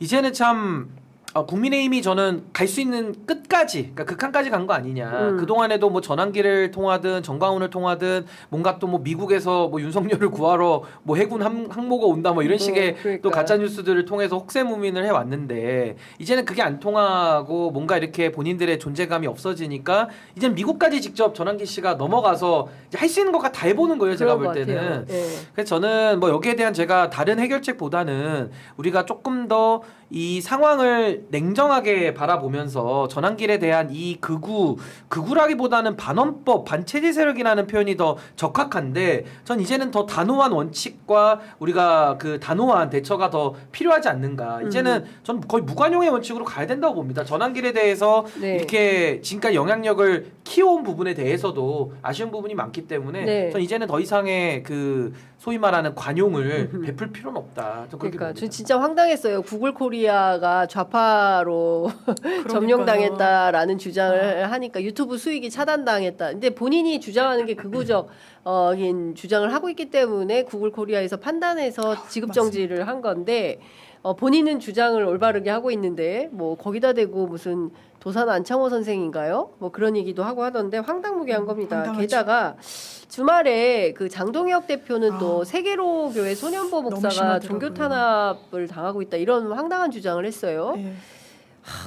이제는 참 국민의힘이 저는 갈 수 있는 끝까지, 그러니까 극한까지 간 거 아니냐. 그동안에도 뭐 전환기를 통하든 정광훈을 통하든 뭔가 또 뭐 미국에서 뭐 윤석열을 구하러 뭐 해군 항모가 온다 뭐 이런 식의 그러니까. 또 가짜 뉴스들을 통해서 혹세무민을 해왔는데 이제는 그게 안 통하고 뭔가 이렇게 본인들의 존재감이 없어지니까 이제는 미국까지 직접 전환기 씨가 넘어가서 할 수 있는 것과 다 해보는 거예요. 제가 볼 때는. 네. 그래서 저는 뭐 여기에 대한 제가 다른 해결책보다는 우리가 조금 더 이 상황을 냉정하게 바라보면서 전환길에 대한 이 극우라기보다는 반헌법, 반체제 세력이라는 표현이 더 적합한데 전 이제는 더 단호한 원칙과 우리가 그 단호한 대처가 더 필요하지 않는가. 이제는 전 거의 무관용의 원칙으로 가야 된다고 봅니다. 전환길에 대해서 네. 이렇게 지금까지 영향력을 키워온 부분에 대해서도 아쉬운 부분이 많기 때문에 네. 전 이제는 더 이상의 그 소위 말하는 관용을 베풀 필요는 없다. 저 그렇게 그러니까 봅니다. 저 진짜 황당했어요. 구글 코리아가 좌파로 점령당했다라는 주장을 하니까 유튜브 수익이 차단당했다. 근데 본인이 주장하는 게 극우적인 주장을 하고 있기 때문에 구글 코리아에서 판단해서 지급 정지를 한 건데 본인은 주장을 올바르게 하고 있는데 뭐 거기다 대고 무슨 도산 안창호 선생인가요? 뭐 그런 얘기도 하고 하던데 황당무계한 겁니다. 황당하죠. 게다가 주말에 그 장동혁 대표는 또 세계로 교회 소년보 너무 목사가 심하더라고요. 종교 탄압을 당하고 있다 이런 황당한 주장을 했어요. 네.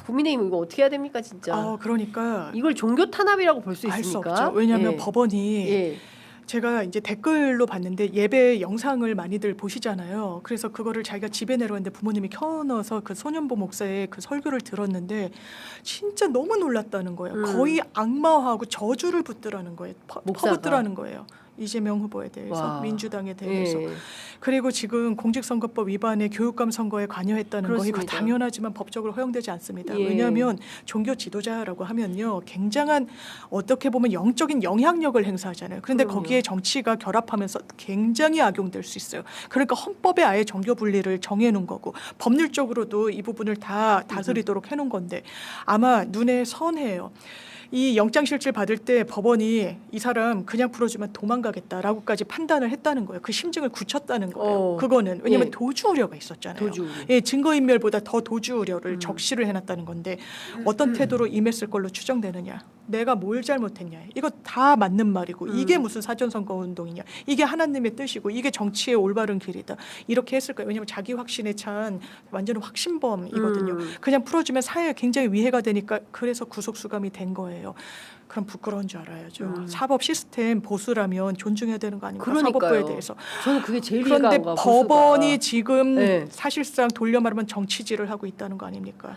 국민의힘 이거 어떻게 해야 됩니까 진짜? 그러니까 이걸 종교 탄압이라고 볼 수 알 수 있습니까? 없죠. 왜냐하면 예. 법원이 예. 제가 이제 댓글로 봤는데 예배 영상을 많이들 보시잖아요. 그래서 그거를 자기가 집에 내려왔는데 부모님이 켜넣어서 그 소년보 목사의 그 설교를 들었는데 진짜 너무 놀랐다는 거예요. 거의 악마화하고 저주를 붙들라는 거예요. 목사가? 퍼붓더라는 거예요. 이재명 후보에 대해서 와. 민주당에 대해서 예. 그리고 지금 공직선거법 위반에 교육감 선거에 관여했다는 거 이거 그렇습니다. 당연하지만 법적으로 허용되지 않습니다. 예. 왜냐하면 종교 지도자라고 하면요 굉장한 어떻게 보면 영적인 영향력을 행사하잖아요. 그런데 그럼요. 거기에 정치가 결합하면서 굉장히 악용될 수 있어요. 그러니까 헌법에 아예 정교 분리를 정해놓은 거고 법률적으로도 이 부분을 다 다스리도록 해놓은 건데 아마 눈에 선해요. 이 영장실질 받을 때 법원이 이 사람 그냥 풀어주면 도망가겠다라고까지 판단을 했다는 거예요. 그 심증을 굳혔다는 거예요. 그거는 왜냐하면 예. 도주 우려가 있었잖아요. 도주. 예, 증거인멸보다 더 도주 우려를 적시를 해놨다는 건데 어떤 태도로 임했을 걸로 추정되느냐. 내가 뭘 잘못했냐. 이거 다 맞는 말이고 이게 무슨 사전선거운동이냐. 이게 하나님의 뜻이고 이게 정치의 올바른 길이다. 이렇게 했을 거예요. 왜냐하면 자기 확신에 찬 완전 확신범이거든요. 그냥 풀어주면 사회에 굉장히 위해가 되니까 그래서 구속수감이 된 거예요. 그럼 부끄러운 줄 알아야죠. 사법 시스템 보수라면 존중해야 되는 거 아닙니까? 그러니까요. 사법부에 대해서. 저는 그게 제일 이해가 그런데 안 가. 법원이 지금 네. 사실상 돌려 말하면 정치질을 하고 있다는 거 아닙니까?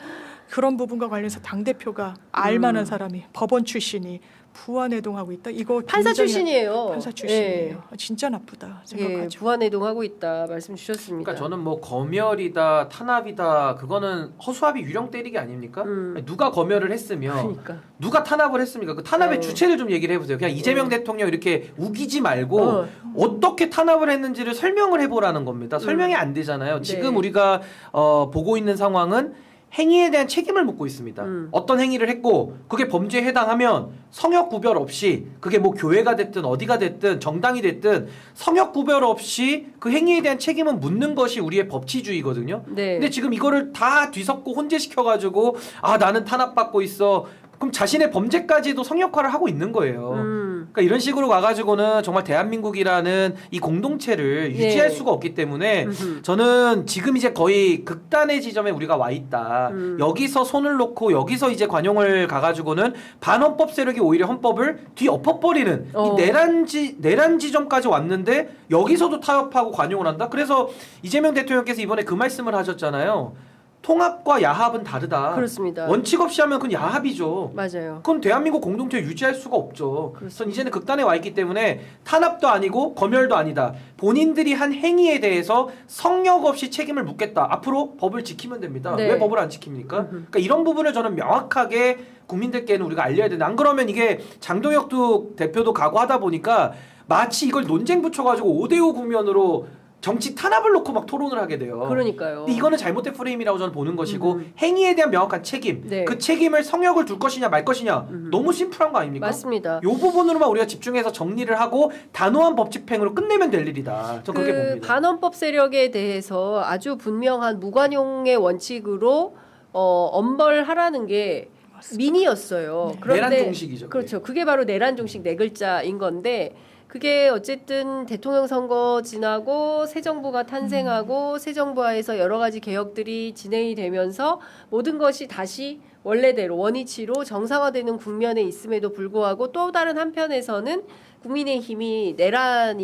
그런 부분과 관련해서 당대표가 알만한 사람이 법원 출신이 부안해동하고 있다. 이거 판사 굉장히 출신이에요. 판사 출신이에요. 진짜 나쁘다 예, 생각하죠. 부안해동하고 있다 말씀 주셨습니다. 그러니까 저는 뭐 검열이다 탄압이다 그거는 허수아비 유령 때리기 아닙니까? 아니, 누가 검열을 했으며 그러니까. 누가 탄압을 했습니까? 그 탄압의 주체를 좀 얘기를 해보세요. 그냥 이재명 대통령 이렇게 우기지 말고 어떻게 탄압을 했는지를 설명을 해보라는 겁니다. 설명이 안 되잖아요. 지금 네. 우리가 보고 있는 상황은 행위에 대한 책임을 묻고 있습니다. 어떤 행위를 했고 그게 범죄에 해당하면 성역 구별 없이 그게 뭐 교회가 됐든 어디가 됐든 정당이 됐든 성역 구별 없이 그 행위에 대한 책임은 묻는 것이 우리의 법치주의거든요. 네. 근데 지금 이거를 다 뒤섞고 혼재시켜가지고 아 나는 탄압받고 있어. 그럼 자신의 범죄까지도 성역화를 하고 있는 거예요. 그러니까 이런 식으로 가가지고는 정말 대한민국이라는 이 공동체를 유지할 수가 없기 때문에 저는 지금 이제 거의 극단의 지점에 우리가 와 있다. 여기서 손을 놓고 여기서 이제 관용을 가가지고는 반헌법 세력이 오히려 헌법을 뒤엎어버리는 이 내란 지점까지 왔는데 여기서도 타협하고 관용을 한다. 그래서 이재명 대통령께서 이번에 그 말씀을 하셨잖아요. 통합과 야합은 다르다. 그렇습니다. 원칙 없이 하면 그건 야합이죠. 맞아요. 그건 대한민국 공동체 유지할 수가 없죠. 그래서 이제는 극단에 와 있기 때문에 탄압도 아니고 검열도 아니다. 본인들이 한 행위에 대해서 성역 없이 책임을 묻겠다. 앞으로 법을 지키면 됩니다. 네. 왜 법을 안 지킵니까? 그러니까 이런 부분을 저는 명확하게 국민들께는 우리가 알려야 된다. 안 그러면 이게 장동혁 대표도 각오하다 보니까 마치 이걸 논쟁 붙여가지고 5대5 국면으로 정치 탄압을 놓고 막 토론을 하게 돼요. 그러니까요. 근데 이거는 잘못된 프레임이라고 저는 보는 것이고 행위에 대한 명확한 책임, 네. 그 책임을 성역을 둘 것이냐 말 것이냐 너무 심플한 거 아닙니까? 맞습니다. 이 부분으로만 우리가 집중해서 정리를 하고 단호한 법 집행으로 끝내면 될 일이다. 저 그렇게 봅니다. 반헌법 세력에 대해서 아주 분명한 무관용의 원칙으로 엄벌하라는 게 민의였어요. 네. 그런데 내란 종식이죠. 그렇죠. 그게 바로 내란 종식 네 글자인 건데 그게 어쨌든 대통령 선거 지나고 새 정부가 탄생하고 새 정부 하에서 여러 가지 개혁들이 진행이 되면서 모든 것이 다시 원래대로 원위치로 정상화되는 국면에 있음에도 불구하고 또 다른 한편에서는 국민의힘이 내란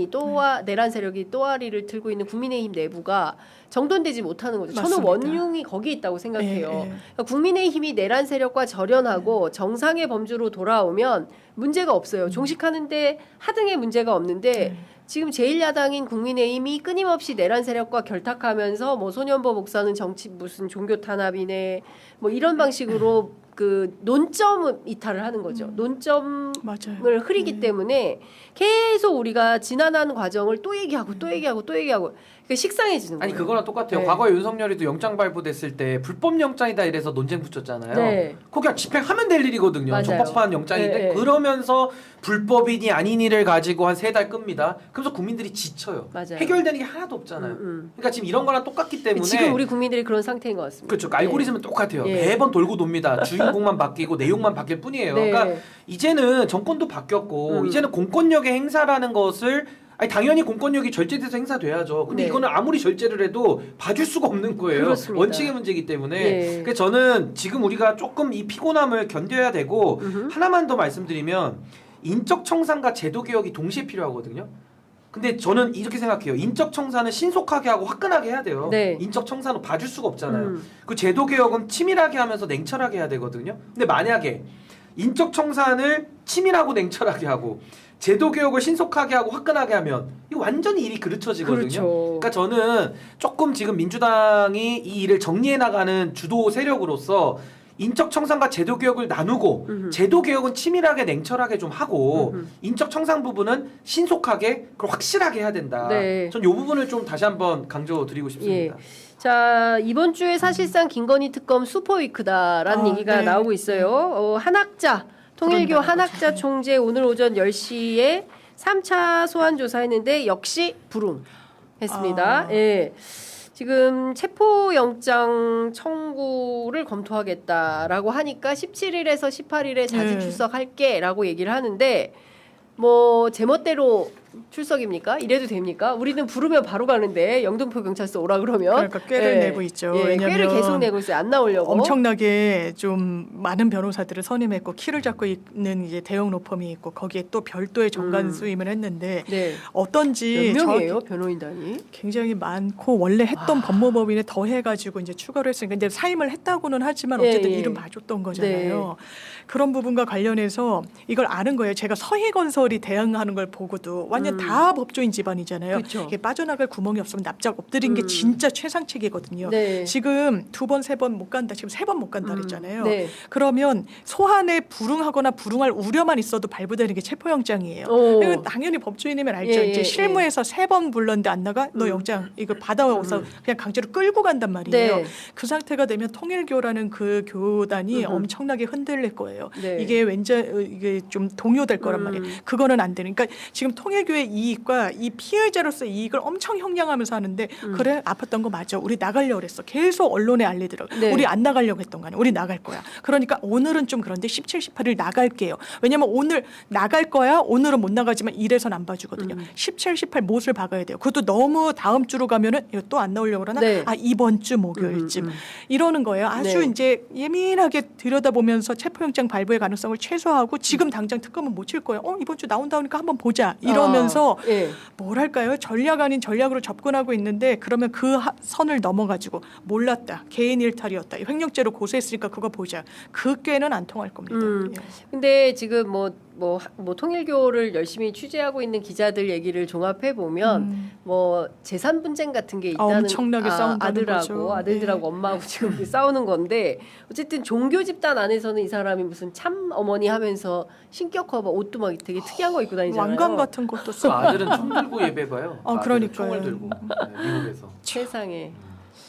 세력이 또아리를 들고 있는 국민의힘 내부가 정돈되지 못하는 거죠. 저는 맞습니다. 원흉이 거기 있다고 생각해요. 예. 그러니까 국민의힘이 내란 세력과 절연하고 정상의 범주로 돌아오면 문제가 없어요. 종식하는데 하등의 문제가 없는데 지금 제1야당인 국민의힘이 끊임없이 내란 세력과 결탁하면서 뭐 소년보 목사는 정치 무슨 종교 탄압이네 뭐 이런 방식으로 그 논점 이탈을 하는 거죠. 논점을 맞아요. 흐리기 때문에 계속 우리가 지난한 과정을 또 얘기하고 또 얘기하고 또 얘기하고 그러니까 식상해지는 거예요. 아니 그거랑 똑같아요. 네. 과거에 윤석열이도 영장 발부됐을 때 불법 영장이다 이래서 논쟁 붙였잖아요. 네. 그거 그냥 집행하면 될 일이거든요. 맞아요. 적법한 영장인데 네, 네. 그러면서 불법이니 아니니를 가지고 한 3달 끕니다. 그래서 국민들이 지쳐요. 맞아요. 해결되는 게 하나도 없잖아요. 그러니까 지금 이런 거랑 똑같기 때문에 지금 우리 국민들이 그런 상태인 것 같습니다. 그렇죠. 알고리즘은 똑같아요. 예. 매번 돌고 돕니다. 주인공만 바뀌고 내용만 바뀔 뿐이에요. 네. 그러니까 이제는 정권도 바뀌었고 이제는 공권력의 행사라는 것을 아니 당연히 공권력이 절제돼서 행사돼야죠. 근데 네. 이거는 아무리 절제를 해도 봐줄 수가 없는 거예요. 그렇습니다. 원칙의 문제이기 때문에. 예. 그래서 저는 지금 우리가 조금 이 피곤함을 견뎌야 되고 하나만 더 말씀드리면 인적 청산과 제도 개혁이 동시에 필요하거든요. 근데 저는 이렇게 생각해요. 인적 청산은 신속하게 하고 화끈하게 해야 돼요. 네. 인적 청산은 봐줄 수가 없잖아요. 그 제도 개혁은 치밀하게 하면서 냉철하게 해야 되거든요. 근데 만약에 인적 청산을 치밀하고 냉철하게 하고 제도 개혁을 신속하게 하고 화끈하게 하면 이거 완전히 일이 그르쳐지거든요. 그렇죠. 그러니까 저는 조금 지금 민주당이 이 일을 정리해 나가는 주도 세력으로서 인적 청산과 제도 개혁을 나누고 제도 개혁은 치밀하게 냉철하게 좀 하고 인적 청산 부분은 신속하게 그리고 확실하게 해야 된다. 네. 전 이 부분을 좀 다시 한번 강조드리고 싶습니다. 자, 이번 주에 사실상 김건희 특검 슈퍼위크다라는 얘기가 네. 나오고 있어요. 한학자, 통일교 그런다는 한학자 거죠. 총재 오늘 오전 10시에 3차 소환 조사했는데 역시 불응했습니다. 예. 지금 체포영장 청구를 검토하겠다라고 하니까 17일에서 18일에 자진 출석할게라고 얘기를 하는데 뭐 제멋대로 출석입니까? 이래도 됩니까? 우리는 부르면 바로 가는데 영등포 경찰서 오라 그러면 그러니까 꾀를 내고 있죠. 예, 왜냐면 꾀를 계속 내고 있어요. 안 나오려고. 엄청나게 좀 많은 변호사들을 선임했고 키를 잡고 있는 이제 대형 로펌이 있고 거기에 또 별도의 정관 수임을 했는데 네. 어떤지 몇 명이에요 변호인단이? 굉장히 많고 원래 했던 법무법인에 더 해가지고 이제 추가로 했으니까 이제 사임을 했다고는 하지만 어쨌든 예, 예. 이름 봐줬던 거잖아요. 그런 부분과 관련해서 이걸 아는 거예요. 제가 서희건설이 대응하는 걸 보고도 완전 다 법조인 집안이잖아요. 그쵸. 이게 빠져나갈 구멍이 없으면 납작 엎드린 게 진짜 최상책이거든요. 네. 지금 2번, 3번 못 간다. 지금 3번 못 간다 그랬잖아요. 네. 그러면 소환에 불응하거나 불응할 우려만 있어도 발부되는 게 체포영장이에요. 오. 이건 당연히 법조인이면 알죠. 예, 이제 예, 실무에서 3번 불렀는데 안 나가? 너 영장 이거 받아와서 그냥 강제로 끌고 간단 말이에요. 네. 그 상태가 되면 통일교라는 그 교단이 엄청나게 흔들릴 거예요. 네. 이게 이게 좀 동요될 거란 말이에요. 그거는 안 되는. 그러니까 지금 통일교의 이익과 이 피해자로서 이익을 엄청 형량하면서 하는데 그래 아팠던 거 맞아. 우리 나가려고 그랬어. 계속 언론에 알리더라고. 네. 우리 안 나가려고 했던 거 아니야. 우리 나갈 거야. 그러니까 오늘은 좀 그런데 17, 18일 나갈게요. 왜냐면 오늘 나갈 거야. 오늘은 못 나가지만 이래선 안 봐주거든요. 17, 18 못을 박아야 돼요. 그것도 너무 다음 주로 가면은 이거 또 안 나오려고 그러나 네. 아 이번 주 목요일쯤 이러는 거예요. 아주 네. 이제 예민하게 들여다보면서 체포영장 발부의 가능성을 최소화하고 지금 당장 특검은 못 칠 거예요. 이번 주 나온다니까 한번 보자 이러면서 예. 뭐랄까요? 전략 아닌 전략으로 접근하고 있는데 그러면 그 선을 넘어가지고 몰랐다. 개인 일탈이었다. 횡령죄로 고소했으니까 그거 보자. 그 꾀는 안 통할 겁니다. 예. 근데 지금 뭐 통일교를 열심히 취재하고 있는 기자들 얘기를 종합해 보면 뭐 재산 분쟁 같은 게 있다는 엄청나게 싸운다는 아들하고 거죠. 아들들하고 엄마하고 지금 싸우는 건데 어쨌든 종교 집단 안에서는 이 사람이 무슨 참 어머니 하면서 신격 커버 옷도 막 되게 특이한 거 입고 다니잖아요. 왕관 같은 것도 그 써. 아들은 총 들고 예배 봐요. 아들은 그러니까요. 총을 들고 네, 미국에서. 세상에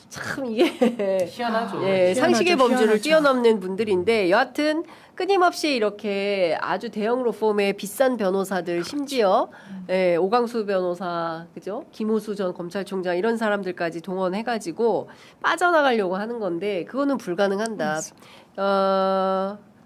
참 이게 희한하죠. 예, 상식의 범주를 희한하죠. 뛰어넘는 분들인데 여하튼 끊임없이 이렇게 아주 대형 로펌의 비싼 변호사들 심지어 예, 오강수 변호사 그죠? 김호수 전 검찰총장 이런 사람들까지 동원해가지고 빠져나가려고 하는 건데 그거는 불가능한다.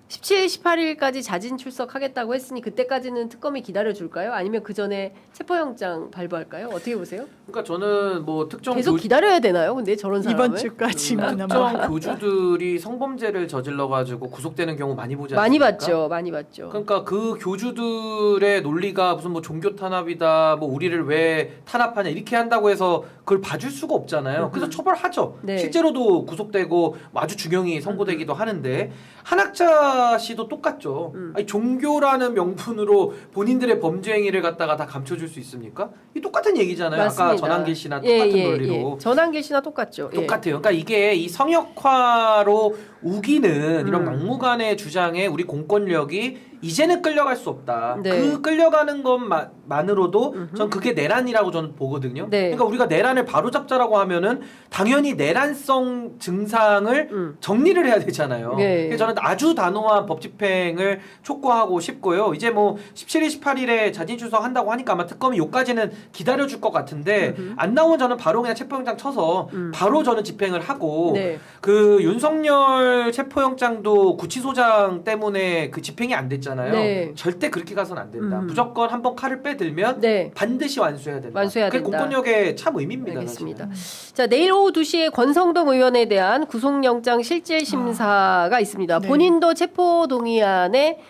17, 18일까지 자진 출석하겠다고 했으니 그때까지는 특검이 기다려줄까요? 아니면 그 전에 체포영장 발부할까요? 어떻게 보세요? 그러니까 저는 뭐 특정 계속 기다려야 되나요? 근데 저런 사람을? 이번 주까지 그나마. 특정 교주들이 성범죄를 저질러 가지고 구속되는 경우 많이 보지 않습니까? 많이 봤죠, 많이 봤죠. 그러니까 그 교주들의 논리가 무슨 뭐 종교 탄압이다, 뭐 우리를 왜 탄압하냐 이렇게 한다고 해서 그걸 봐줄 수가 없잖아요. 그래서 처벌하죠. 네. 실제로도 구속되고 아주 중형이 선고되기도 하는데 한학자 씨도 똑같죠. 아니, 종교라는 명분으로 본인들의 범죄 행위를 갖다가 다 감춰줄 수 있습니까? 이 똑같은 얘기잖아요. 맞습니다. 아까 전한길 씨나 똑같은 논리로. 전한길 씨나 똑같죠. 똑같아요. 그러니까 이게 이 성역화로 우기는 이런 막무가내 주장에 우리 공권력이 이제는 끌려갈 수 없다. 네. 그 끌려가는 것만으로도 전 그게 내란이라고 저는 보거든요. 네. 그러니까 우리가 내란을 바로잡자라고 하면은 당연히 내란성 증상을 정리를 해야 되잖아요. 네. 그래서 저는 아주 단호한 법 집행을 촉구하고 싶고요. 이제 뭐 17일, 18일에 자진 출석한다고 하니까 아마 특검이 요까지는 기다려줄 것 같은데 안 나오면 저는 바로 그냥 체포영장 쳐서 바로 저는 집행을 하고 네. 그 윤석열 체포영장도 구치소장 때문에 그 집행이 안 됐잖아요. 네. 절대 그렇게 가서는 안 된다. 무조건 한번 칼을 빼들면 네. 반드시 완수해야 된다. 완수해야 그게 된다. 공권력의 참 의미입니다. 알겠습니다. 자, 내일 오후 2시에 권성동 의원에 대한 구속영장 실질 심사가 있습니다. 네. 본인도 체포 동의안에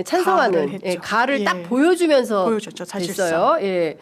찬성하는 가를 했죠. 가를 예. 딱 보여주면서 보여줬죠, 사실상. 됐어요. 예.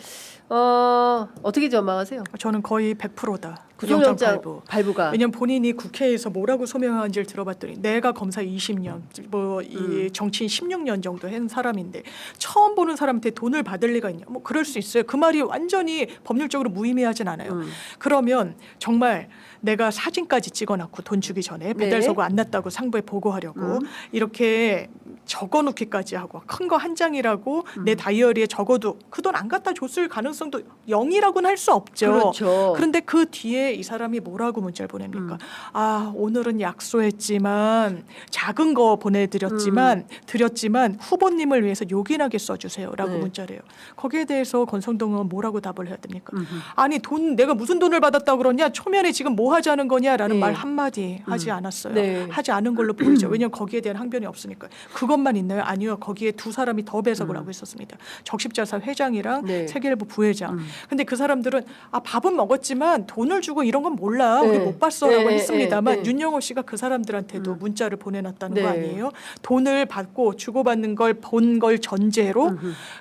어떻게 전망하세요? 저는 거의 100%다. 구속영장 발부가. 왜냐면 본인이 국회에서 뭐라고 소명한지를 들어봤더니 내가 검사 20년, 뭐 이 정치인 16년 정도 한 사람인데 처음 보는 사람한테 돈을 받을 리가 있냐? 뭐 그럴 수 있어요. 그 말이 완전히 법률적으로 무의미하진 않아요. 그러면 정말 내가 사진까지 찍어놨고 돈 주기 전에 배달서고 안 났다고 상부에 보고하려고 이렇게 적어놓기까지 하고 큰 거 한 장이라고 내 다이어리에 적어도 그 돈 안 갖다 줬을 가능성도 0이라고는 할 수 없죠. 그렇죠. 그런데 그 뒤에 그때 이 사람이 뭐라고 문자를 보냅니까? 아, 오늘은 약속했지만 작은 거 보내드렸지만 드렸지만 후보님을 위해서 요긴하게 써주세요라고 네. 문자를 해요. 거기에 대해서 권성동은 뭐라고 답을 해야 됩니까? 아니 돈 내가 무슨 돈을 받았다고 그러냐? 초면에 지금 뭐 하자는 거냐라는 네. 말 한마디 하지 않았어요. 네. 하지 않은 걸로 보이죠. 왜냐하면 거기에 대한 항변이 없으니까. 그것만 있나요? 아니요. 거기에 두 사람이 더 배석을 하고 있었습니다. 적십자사 회장이랑 네. 세계일보 부회장. 근데 그 사람들은 아 밥은 먹었지만 돈을 주고 이런 건 몰라. 네. 우리 못 봤어라고 네. 했습니다만 네. 윤영호 씨가 그 사람들한테도 문자를 보내놨다는 네. 거 아니에요? 돈을 받고 주고받는 걸 본 걸 전제로.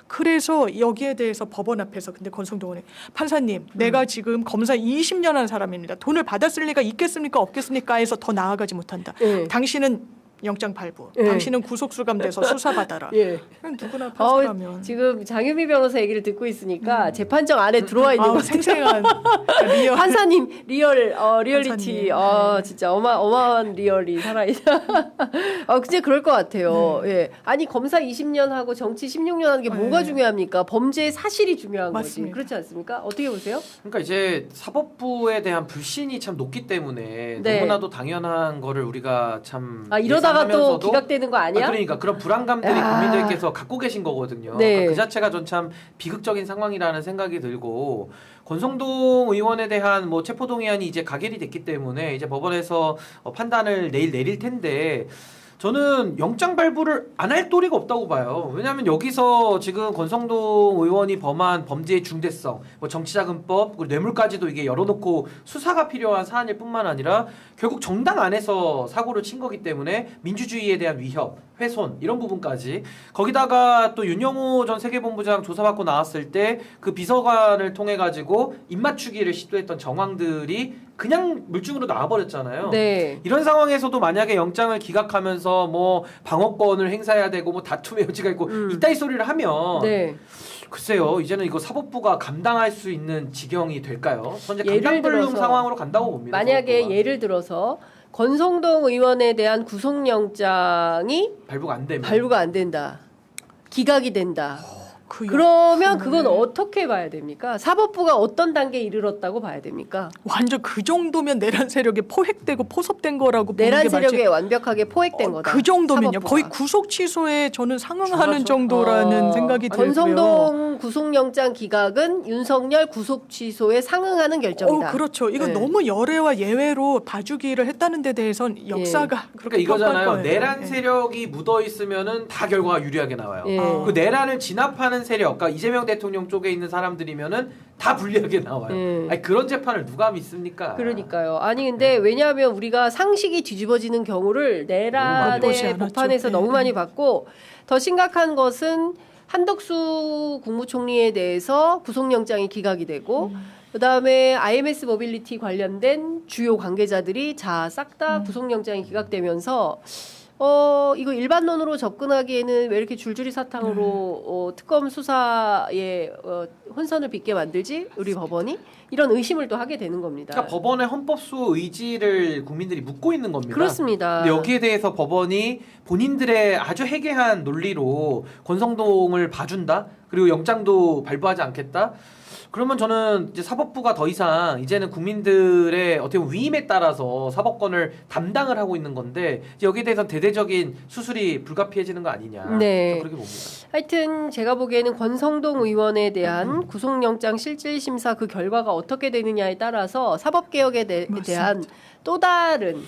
그래서 여기에 대해서 법원 앞에서 근데 권성동원이 판사님 내가 지금 검사 20년 한 사람입니다. 돈을 받았을 리가 있겠습니까 없겠습니까 해서 더 나아가지 못한다. 네. 당신은 영장 발부. 예. 당신은 구속 수감돼서 수사받아라. 예. 그냥 누구나 판사라면. 지금 장유미 변호사 얘기를 듣고 있으니까 재판정 안에 들어와 있는 것 같아요. 생생한 리얼. 판사님 리얼리티 판사님. 진짜 어마어마한 리얼이 살아있다. 진짜 그럴 것 같아요. 예. 아니 검사 20년 하고 정치 16년 하는 게 뭐가 네. 중요합니까? 범죄의 사실이 중요한 맞습니다. 거지. 그렇지 않습니까? 어떻게 보세요? 그러니까 이제 사법부에 대한 불신이 참 높기 때문에 네. 너무나도 당연한 거를 우리가 참 이러다가 또 예상하면서도 기각되는 거 아니야? 그러니까 그런 불안감들이 야. 국민들께서 갖고 계신 거거든요. 네. 그러니까 그 자체가 전 참 비극적인 상황이라는 생각이 들고 권성동 의원에 대한 뭐 체포동의안이 이제 가결이 됐기 때문에 이제 법원에서 판단을 내일 내릴 텐데 저는 영장 발부를 안 할 도리가 없다고 봐요. 왜냐하면 여기서 지금 권성동 의원이 범한 범죄의 중대성, 뭐 정치자금법, 그리고 뇌물까지도 이게 열어놓고 수사가 필요한 사안일 뿐만 아니라 결국 정당 안에서 사고를 친 거기 때문에 민주주의에 대한 위협, 훼손 이런 부분까지 거기다가 또 윤영호 전 세계본부장 조사받고 나왔을 때 그 비서관을 통해 가지고 입맞추기를 시도했던 정황들이 그냥 물증으로 나와버렸잖아요. 네. 이런 상황에서도 만약에 영장을 기각하면서 뭐 방어권을 행사해야 되고 뭐 다툼의 여지가 있고 이따위 소리를 하면 네. 글쎄요 이제는 이거 사법부가 감당할 수 있는 지경이 될까요? 현재 예를 강간불능 들어서 상황으로 간다고 봅니다. 만약에 사법부가. 예를 들어서 권성동 의원에 대한 구속영장이 발부가 안 되면 발부가 안 된다. 기각이 된다. 그 그러면 그건 어떻게 봐야 됩니까? 사법부가 어떤 단계에 이르렀다고 봐야 됩니까? 완전 그 정도면 내란 세력에 포획되고 포섭된 거라고 보는 내란 게 세력에 맞지. 완벽하게 포획된 거다. 그 정도면요. 사법부가. 거의 구속 취소에 저는 상응하는 중하죠. 정도라는 생각이 들고요. 권성동 구속영장 기각은 윤석열 구속 취소에 상응하는 결정이다. 그렇죠. 이거 네. 너무 열애와 예외로 봐주기를 했다는 데 대해선 역사가 그러니까 그렇게 이거잖아요. 평가할 거예요. 내란 예. 세력이 묻어 있으면은 다 결과가 유리하게 나와요. 예. 그 내란을 진압하는 세력, 그러니까 이재명 대통령 쪽에 있는 사람들이면은 다 불리하게 나와요. 아니, 그런 재판을 누가 믿습니까? 그러니까요. 아니 근데 왜냐하면 우리가 상식이 뒤집어지는 경우를 보지 내란의 않았죠. 법안에서 네. 너무 많이 봤고 더 심각한 것은 한덕수 국무총리에 대해서 구속영장이 기각이 되고 그다음에 IMS 모빌리티 관련된 주요 관계자들이 싹 다 구속영장이 기각되면서 이거 일반론으로 접근하기에는 왜 이렇게 줄줄이 사탕으로 특검 수사에 혼선을 빚게 만들지? 우리 법원이? 이런 의심을 또 하게 되는 겁니다. 그러니까 법원의 헌법수 의지를 국민들이 묻고 있는 겁니다. 그렇습니다. 근데 여기에 대해서 법원이 본인들의 아주 해괴한 논리로 권성동을 봐준다? 그리고 영장도 발부하지 않겠다? 그러면 저는 이제 사법부가 더 이상 이제는 국민들의 어떻게 보면 위임에 따라서 사법권을 담당을 하고 있는 건데 이제 여기에 대해서 대대적인 수술이 불가피해지는 거 아니냐. 네. 저는 그렇게 봅니다. 하여튼 제가 보기에는 권성동 의원에 대한 구속영장 실질심사 그 결과가 어떻게 되느냐에 따라서 사법개혁에 대한 또 다른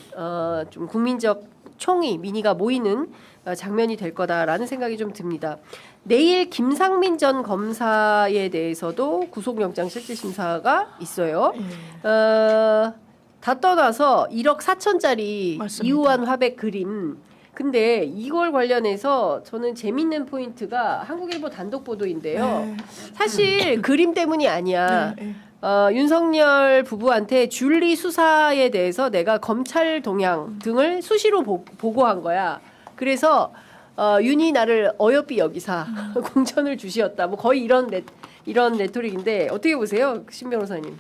좀 국민적 총의 민의가 모이는 장면이 될 거다라는 생각이 좀 듭니다. 내일 김상민 전 검사에 대해서도 구속영장 실질심사가 있어요. 다 떠나서 1억 4천짜리 맞습니다. 이우환 화백 그림. 근데 이걸 관련해서 저는 재밌는 포인트가 한국일보 단독 보도인데요. 네. 사실 그림 때문이 아니야. 네, 네. 윤석열 부부한테 줄리 수사에 대해서 내가 검찰 동향 등을 수시로 보고한 거야. 그래서 윤이 나를 어여삐 여기사 공천을 주시었다. 뭐 거의 이런 레토릭인데 어떻게 보세요, 신 변호사님?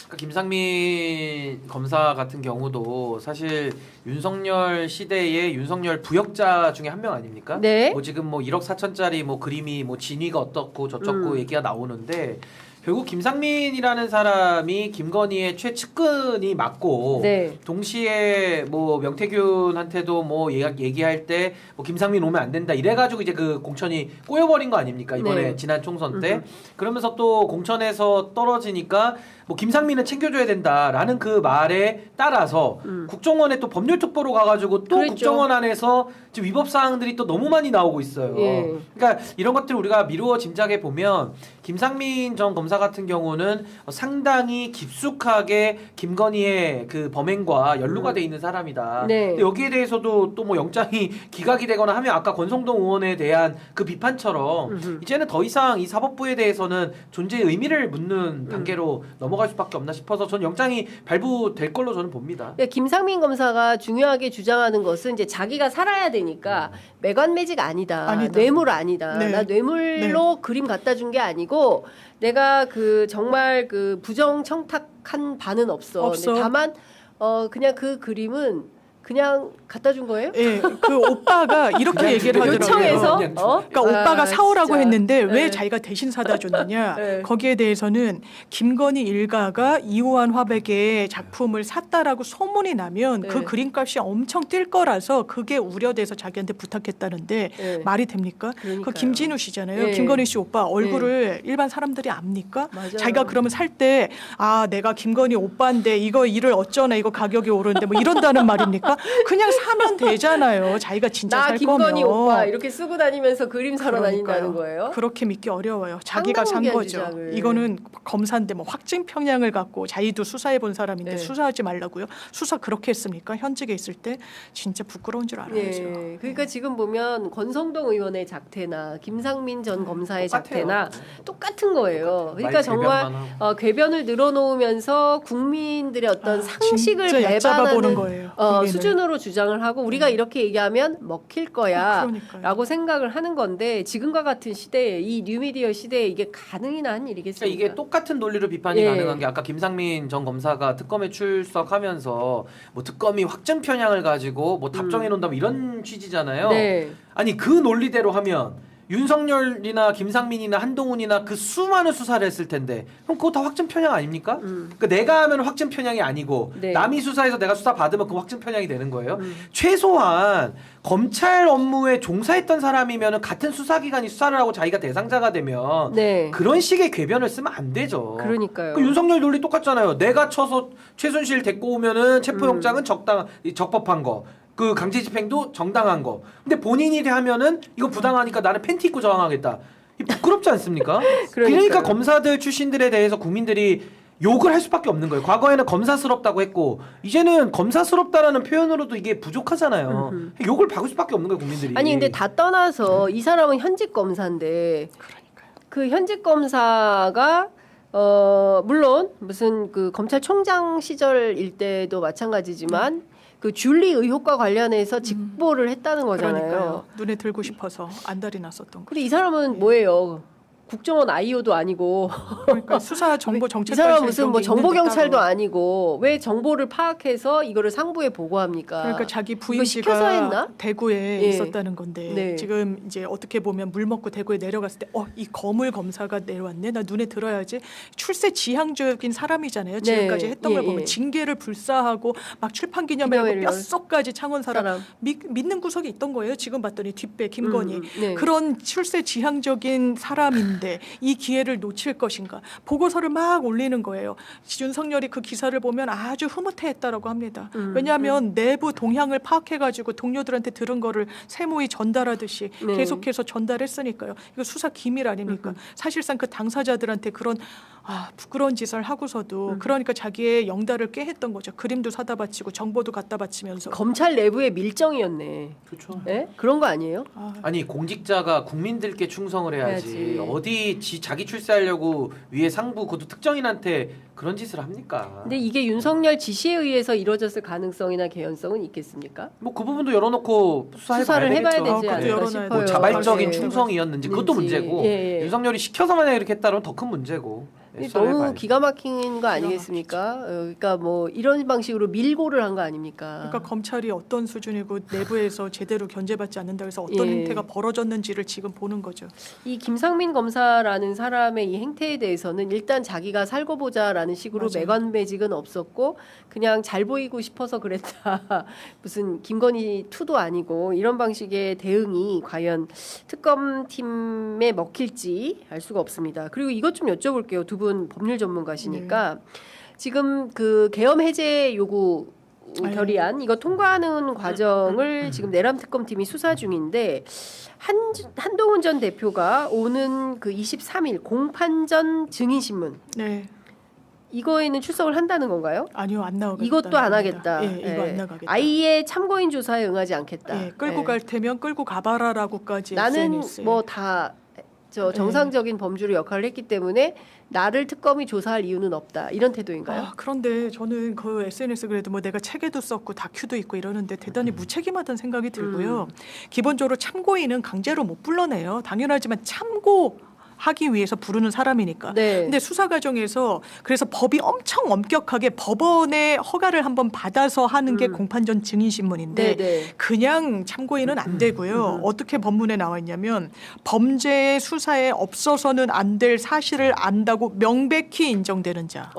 그러니까 김상민 검사 같은 경우도 사실 윤석열 시대의 윤석열 부역자 중에 한 명 아닙니까? 네. 뭐 지금 뭐 1억 4천짜리 뭐 그림이 뭐 진위가 어떻고 저쩌고 얘기가 나오는데 결국 김상민이라는 사람이 김건희의 최측근이 맞고 네. 동시에 뭐 명태균한테도 뭐 얘기할 때 뭐 김상민 오면 안 된다 이래가지고 이제 그 공천이 꼬여버린 거 아닙니까 이번에 네. 지난 총선 때 그러면서 또 공천에서 떨어지니까 뭐 김상민은 챙겨줘야 된다라는 그 말에 따라서 국정원에 또 법률특보로 가가지고 또 그랬죠. 국정원 안에서 지금 위법 사항들이 또 너무 많이 나오고 있어요. 예. 그러니까 이런 것들 우리가 미루어 짐작해 보면 김상민 전 검사 같은 경우는 상당히 깊숙하게 김건희의 그 범행과 연루가 돼 있는 사람이다. 네. 근데 여기에 대해서도 또 뭐 영장이 기각이 되거나 하면 아까 권성동 의원에 대한 그 비판처럼 이제는 더 이상 이 사법부에 대해서는 존재의 의미를 묻는 단계로 넘어갈 수밖에 없나 싶어서 전 영장이 발부될 걸로 저는 봅니다. 그러니까 김상민 검사가 중요하게 주장하는 것은 이제 자기가 살아야 되니까 매관매직 아니다. 아니다. 뇌물 아니다. 네. 나 뇌물로 그림 갖다 준 게 아니고 내가 그 정말 그 부정 청탁한 바는 없어. 없어. 근데 다만 그냥 그 그림은 그냥 갖다 준 거예요? 예, 그 오빠가 이렇게 그냥 얘기를 하더라고요. 요청해서 그냥 그러니까 오빠가 사오라고 진짜. 했는데 왜 네. 자기가 대신 사다 줬느냐. 네. 거기에 대해서는 김건희 일가가 이호환 화백의 작품을 샀다라고 소문이 나면 네. 그 그림값이 엄청 뛸 거라서 그게 우려돼서 자기한테 부탁했다는데 네. 말이 됩니까? 그러니까요. 그 김진우 씨잖아요. 네. 김건희 씨 오빠 얼굴을 일반 사람들이 압니까? 맞아요. 자기가 그러면 살 때 아 내가 김건희 오빠인데 이거 일을 어쩌나 이거 가격이 오르는데 뭐 이런다는 말입니까? 그냥 사면 되잖아요. 자기가 진짜 나 살 김건희 거면. 오빠 이렇게 쓰고 다니면서 그림 사러 그러니까요. 다닌다는 거예요? 그렇게 믿기 어려워요. 자기가 산 상당한 거죠. 주장을. 이거는 검사인데 뭐 확증 평양을 갖고 자기도 수사해 본 사람인데 네. 수사하지 말라고요. 수사 그렇게 했습니까? 현직에 있을 때 진짜 부끄러운 줄 알아야죠. 네, 그러니까 지금 보면 권성동 의원의 작태나 김상민 전 검사의 똑같아요. 작태나 똑같은 거예요. 그러니까 말 정말 대변만 하고. 궤변을 늘어놓으면서 국민들의 어떤 아, 상식을 진짜 얕잡아 보는 배반하는 거예요. 국민을. 수준으로 주장을 하고 우리가 이렇게 얘기하면 먹힐 거야 그러니까요. 라고 생각을 하는 건데 지금과 같은 시대에 이 뉴미디어 시대에 이게 가능이나 한 일이겠습니까? 그러니까 이게 똑같은 논리로 비판이 예. 가능한 게 아까 김상민 전 검사가 특검에 출석하면서 뭐 특검이 확증 편향을 가지고 뭐 답정해 놓는다 뭐 이런 취지잖아요. 네. 아니 그 논리대로 하면 윤석열이나 김상민이나 한동훈이나 그 수많은 수사를 했을 텐데 그럼 그거 다 확증 편향 아닙니까? 그러니까 내가 하면 확증 편향이 아니고 네. 남이 수사해서 내가 수사 받으면 그 확증 편향이 되는 거예요. 최소한 검찰 업무에 종사했던 사람이면 같은 수사기관이 수사를 하고 자기가 대상자가 되면 네. 그런 식의 궤변을 쓰면 안 되죠. 그러니까요. 그 윤석열 논리 똑같잖아요. 내가 쳐서 최순실 데리고 오면은 체포영장은 적법한 거. 그 강제 집행도 정당한 거. 근데 본인이 하면은 이거 부당하니까 나는 팬티 입고 저항하겠다. 이 부끄럽지 않습니까? 그러니까 검사들 출신들에 대해서 국민들이 욕을 할 수밖에 없는 거예요. 과거에는 검사스럽다고 했고 이제는 검사스럽다라는 표현으로도 이게 부족하잖아요. 욕을 박을 수밖에 없는 거예요, 국민들이. 아니 근데 다 떠나서 이 사람은 현직 검사인데 그 현직 검사가 물론 무슨 그 검찰총장 시절일 때도 마찬가지지만 그 줄리 의혹과 관련해서 직보를 했다는 거잖아요. 그러니까요. 눈에 들고 싶어서 안달이 났었던 거. 근데 이 사람은 뭐예요? 국정원 IO도 아니고 그러니까 수사 정보 이 정책 사람은 무슨 뭐 정보 경찰도 아니고 왜 정보를 파악해서 이거를 상부에 보고합니까? 그러니까 자기 이거 시켜서 부인지가 했나? 대구에 예. 있었다는 건데 네. 지금 이제 어떻게 보면 물 먹고 대구에 내려갔을 때 이 거물 검사가 내려왔네 나 눈에 들어야지 출세 지향적인 사람이잖아요. 지금까지 네. 했던 걸 예, 보면 예. 징계를 불사하고 막 출판 기념회하고 기념회를 뼛속까지 창원 사람 믿는 구석이 있던 거예요. 지금 봤더니 뒷배 김건희 네. 그런 출세 지향적인 사람인데 이 기회를 놓칠 것인가 보고서를 막 올리는 거예요. 윤석열이 그 기사를 보면 아주 흐뭇해했다라고 합니다. 왜냐하면 내부 동향을 파악해가지고 동료들한테 들은 거를 세모이 전달하듯이 네. 계속해서 전달했으니까요. 이거 수사 기밀 아닙니까? 사실상 그 당사자들한테 그런 부끄러운 짓을 하고서도 그러니까 자기의 영달을 꾀했던 거죠. 그림도 사다 바치고 정보도 갖다 바치면서 검찰 내부의 밀정이었네. 그렇죠. 네? 그런 거 아니에요? 아니 공직자가 국민들께 충성을 해야지. 해야지. 어디 자기 출세하려고 위에 상부 그것도 특정인한테 그런 짓을 합니까? 근데 이게 윤석열 지시에 의해서 이루어졌을 가능성이나 개연성은 있겠습니까? 뭐 그 부분도 열어놓고 수사를 해봐야 되겠죠. 되지 그것도 않을까 열어놔야 싶어요. 뭐 자발적인 네. 충성이었는지 그것도 뭔지. 문제고 예, 예. 윤석열이 시켜서만 이렇게 했다면 더 큰 문제고. SR을 너무 봐야죠. 기가 막힌 거 아니겠습니까? 그러니까 뭐 이런 방식으로 밀고를 한 거 아닙니까? 그러니까 검찰이 어떤 수준이고 내부에서 제대로 견제받지 않는다 해서 어떤 예. 행태가 벌어졌는지를 지금 보는 거죠. 이 김상민 검사라는 사람의 이 행태에 대해서는 일단 자기가 살고 보자라는 식으로 맞아요. 매관매직은 없었고 그냥 잘 보이고 싶어서 그랬다. 무슨 김건희 투도 아니고 이런 방식의 대응이 과연 특검팀에 먹힐지 알 수가 없습니다. 그리고 이것 좀 여쭤볼게요. 두 분 법률 전문가시니까 지금 그 계엄 해제 요구 결의안 이거 통과하는 과정을 지금 내란 특검팀이 수사 중인데 한동훈 전 대표가 오는 그 23일 공판전 증인 신문 네. 이거에는 출석을 한다는 건가요? 아니요, 안 나오겠다. 이것도 안 하겠다. 예, 이거 예. 안 나가겠다. 아예 참고인 조사에 응하지 않겠다. 예, 끌고 예. 갈 테면 끌고 가봐라라고까지 나는 SNS에. 뭐 다 저 정상적인 범주로 역할을 했기 때문에 나를 특검이 조사할 이유는 없다. 이런 태도인가요? 아, 그런데 저는 그 SNS 그래도 뭐 내가 책에도 썼고 다큐도 있고 이러는데 대단히 무책임하다는 생각이 들고요. 기본적으로 참고인은 강제로 못 불러내요. 당연하지만 참고하기 위해서 부르는 사람이니까. 네. 근데 수사 과정에서 그래서 법이 엄청 엄격하게 법원의 허가를 한번 받아서 하는 게 공판전 증인 신문인데 네. 그냥 참고인은 안 되고요. 어떻게 법문에 나와 있냐면 범죄 수사에 없어서는 안 될 사실을 안다고 명백히 인정되는 자.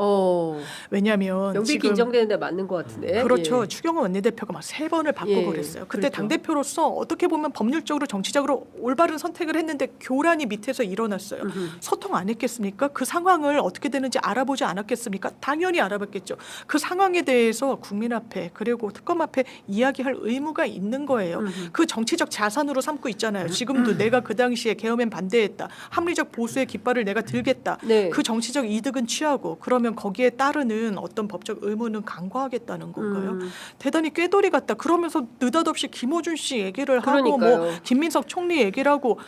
왜냐하면 명백히 지금 인정되는데 맞는 것 같은데. 그렇죠. 예. 추경호 원내대표가 막 3번을 바꾸고 예, 그랬어요. 그때 그렇죠. 당대표로서 어떻게 보면 법률적으로 정치적으로 올바른 선택을 했는데 교란이 밑에서 일어났어요. 소통 안 했겠습니까? 그 상황을 어떻게 되는지 알아보지 않았겠습니까? 당연히 알아봤겠죠. 그 상황에 대해서 국민 앞에 그리고 특검 앞에 이야기할 의무가 있는 거예요. 그 정치적 자산으로 삼고 있잖아요. 지금도 내가 그 당시에 계엄엔 반대했다. 합리적 보수의 깃발을 내가 들겠다. 네. 그 정치적 이득은 취하고 그러면 거기에 따르는 어떤 법적 의무는 간과하겠다는 건가요? 대단히 꾀돌이 같다. 그러면서 느닷없이 김어준 씨 얘기를 하고 뭐 그러니까요. 김민석 총리 얘기를 하고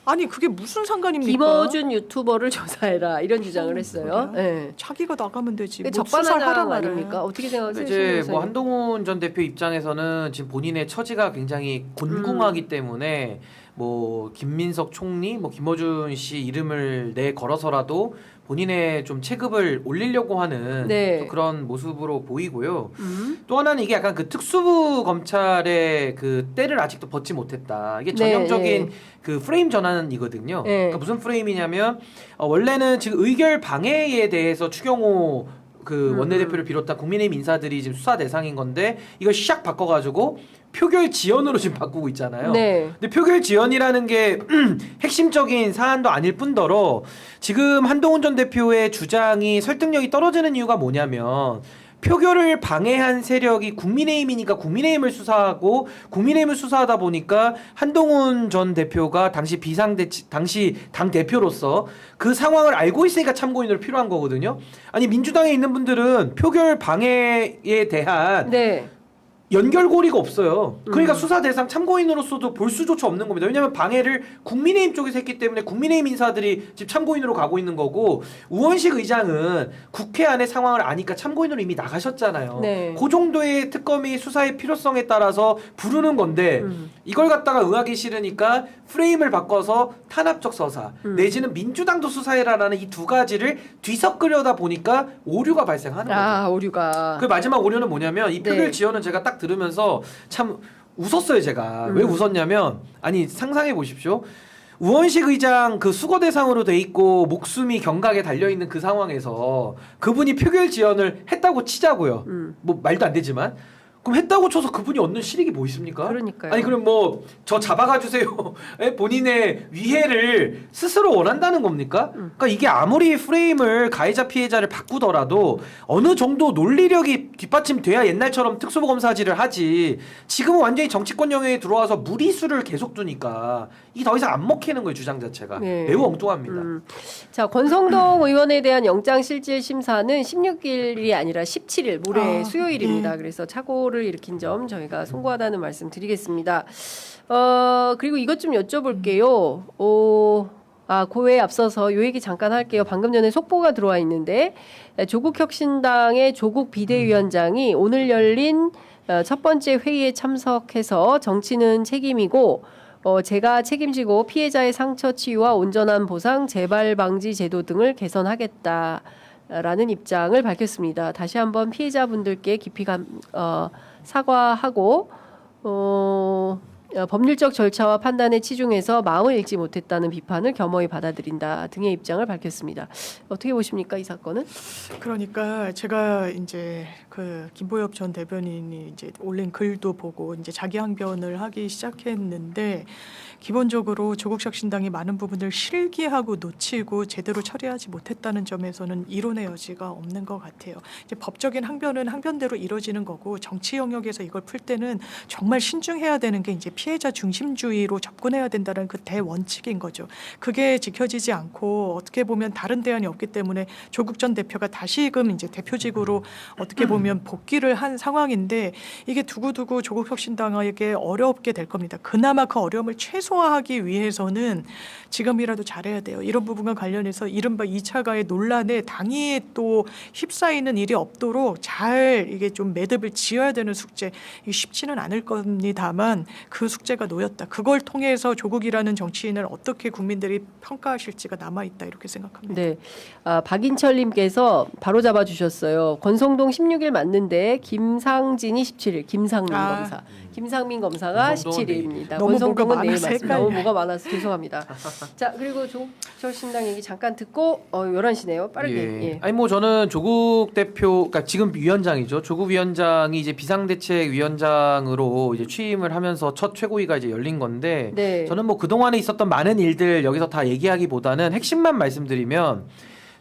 아니 그게 무슨 상관입니까? 김어준 유튜버를 조사해라 이런 주장을 했어요. 예. 자기가 나가면 되지. 뭐 적반하장 수사하라 아닙니까? 어떻게 생각하세요? 이제 신동엽 뭐 한동훈 전 대표 입장에서는 지금 본인의 처지가 굉장히 곤궁하기 때문에 뭐 김민석 총리, 뭐 김어준 씨 이름을 내 걸어서라도 본인의 좀 체급을 올리려고 하는 네. 또 그런 모습으로 보이고요. 또 하나는 이게 약간 그 특수부 검찰의 그 때를 아직도 벗지 못했다. 이게 전형적인 네. 그 프레임 전환이거든요. 네. 그러니까 무슨 프레임이냐면 원래는 지금 의결 방해에 대해서 추경호 그 원내대표를 비롯한 국민의힘 인사들이 지금 수사 대상인 건데 이걸 샥 바꿔가지고 표결 지연으로 지금 바꾸고 있잖아요. 네. 근데 표결 지연이라는 게 핵심적인 사안도 아닐 뿐더러 지금 한동훈 전 대표의 주장이 설득력이 떨어지는 이유가 뭐냐면 표결을 방해한 세력이 국민의힘이니까 국민의힘을 수사하고 국민의힘을 수사하다 보니까 한동훈 전 대표가 당시 당시 당 대표로서 그 상황을 알고 있으니까 참고인으로 필요한 거거든요. 아니 민주당에 있는 분들은 표결 방해에 대한 네. 연결고리가 없어요. 그러니까 수사 대상 참고인으로서도 볼 수조차 없는 겁니다. 왜냐하면 방해를 국민의힘 쪽에서 했기 때문에 국민의힘 인사들이 지금 참고인으로 가고 있는 거고 우원식 의장은 국회 안의 상황을 아니까 참고인으로 이미 나가셨잖아요. 네. 그 정도의 특검이 수사의 필요성에 따라서 부르는 건데 이걸 갖다가 응하기 싫으니까 프레임을 바꿔서 탄압적 서사 내지는 민주당도 수사해라라는 이 두 가지를 뒤섞으려다 보니까 오류가 발생하는 거죠. 아, 오류가. 그 마지막 오류는 뭐냐면 이 표결 네. 지연은 제가 딱 들으면서 참 웃었어요. 제가 왜 웃었냐면 아니 상상해 보십시오. 우원식 의장 그 수거 대상으로 돼 있고 목숨이 경각에 달려 있는 그 상황에서 그분이 표결 지연을 했다고 치자고요. 뭐 말도 안 되지만 그럼 했다고 쳐서 그분이 얻는 실익이 뭐 있습니까? 그러니까요. 아니 그럼 뭐 저 잡아가 주세요. 본인의 위해를 스스로 원한다는 겁니까? 그러니까 이게 아무리 프레임을 가해자 피해자를 바꾸더라도 어느 정도 논리력이 뒷받침돼야 옛날처럼 특수부 검사질을 하지. 지금은 완전히 정치권 영역에 들어와서 무리수를 계속 두니까 이게 더 이상 안 먹히는 거예요. 주장 자체가 네. 매우 엉뚱합니다. 자, 권성동 의원에 대한 영장실질 심사는 16일이 아니라 17일 모레 수요일입니다. 그래서 착오를 일으킨 점 저희가 송구하다는 말씀 드리겠습니다. 그리고 이것 좀 여쭤볼게요. 고회에 앞서서 요 얘기 잠깐 할게요. 방금 전에 속보가 들어와 있는데 조국혁신당의 조국 비대위원장이 오늘 열린 첫 번째 회의에 참석해서 정치는 책임이고 제가 책임지고 피해자의 상처 치유와 온전한 보상, 재발 방지 제도 등을 개선하겠다라는 입장을 밝혔습니다. 다시 한번 피해자분들께 깊이 사과하고 법률적 절차와 판단에 치중해서 마음을 읽지 못했다는 비판을 겸허히 받아들인다 등의 입장을 밝혔습니다. 어떻게 보십니까, 이 사건은? 그러니까 제가 이제 그 김보엽 전 대변인이 이제 올린 글도 보고 이제 자기 항변을 하기 시작했는데 기본적으로 조국혁 신당이 많은 부분을 실기하고 놓치고 제대로 처리하지 못했다는 점에서는 이론의 여지가 없는 것 같아요. 이제 법적인 항변은 항변대로 이루어지는 거고 정치 영역에서 이걸 풀 때는 정말 신중해야 되는 게 이제 피해자 중심주의로 접근해야 된다는 그 대원칙인 거죠. 그게 지켜지지 않고 어떻게 보면 다른 대안이 없기 때문에 조국 전 대표가 다시금 이제 대표직으로 어떻게 보면 복귀를 한 상황인데 이게 두고두고 조국혁 신당에게 어렵게 될 겁니다. 그나마 그 어려움을 최소화하기 위해서는 지금이라도 잘해야 돼요. 이런 부분과 관련해서 이른바 2차 가해 논란에 당이 또 휩싸이는 일이 없도록 잘 이게 좀 매듭을 지어야 되는 숙제. 이게 쉽지는 않을 겁니다만 그 숙제가 놓였다. 그걸 통해서 조국이라는 정치인을 어떻게 국민들이 평가하실지가 남아있다 이렇게 생각합니다. 네, 박인철님께서 바로 잡아주셨어요. 권성동 16일 맞는데 김상진이 17일, 김상민 검사. 김상민 검사가 권성동은 17일입니다. 너무 권성동은 뭐가 내일 많아서 맞습니다. 너무 헷갈려. 뭐가 많아서 죄송합니다. 자, 그리고 조국혁 신당 얘기 잠깐 듣고 11시네요. 빠르게. 예. 아니 뭐 저는 조국 대표, 그러니까 지금 위원장이죠. 조국 위원장이 이제 비상대책위원장으로 이제 취임을 하면서 첫 최고위가 이제 열린 건데, 네. 저는 뭐 그 동안에 있었던 많은 일들 여기서 다 얘기하기보다는 핵심만 말씀드리면,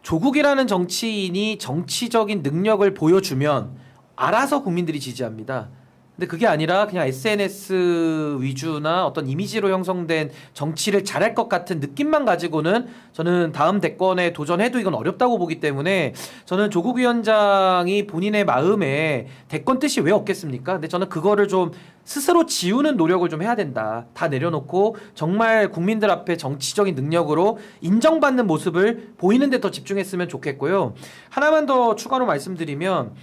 조국이라는 정치인이 정치적인 능력을 보여주면 알아서 국민들이 지지합니다. 근데 그게 아니라 그냥 SNS 위주나 어떤 이미지로 형성된 정치를 잘할 것 같은 느낌만 가지고는 저는 다음 대권에 도전해도 이건 어렵다고 보기 때문에, 저는 조국 위원장이 본인의 마음에 대권 뜻이 왜 없겠습니까? 근데 저는 그거를 좀 스스로 지우는 노력을 좀 해야 된다. 다 내려놓고 정말 국민들 앞에 정치적인 능력으로 인정받는 모습을 보이는 데 더 집중했으면 좋겠고요. 하나만 더 추가로 말씀드리면,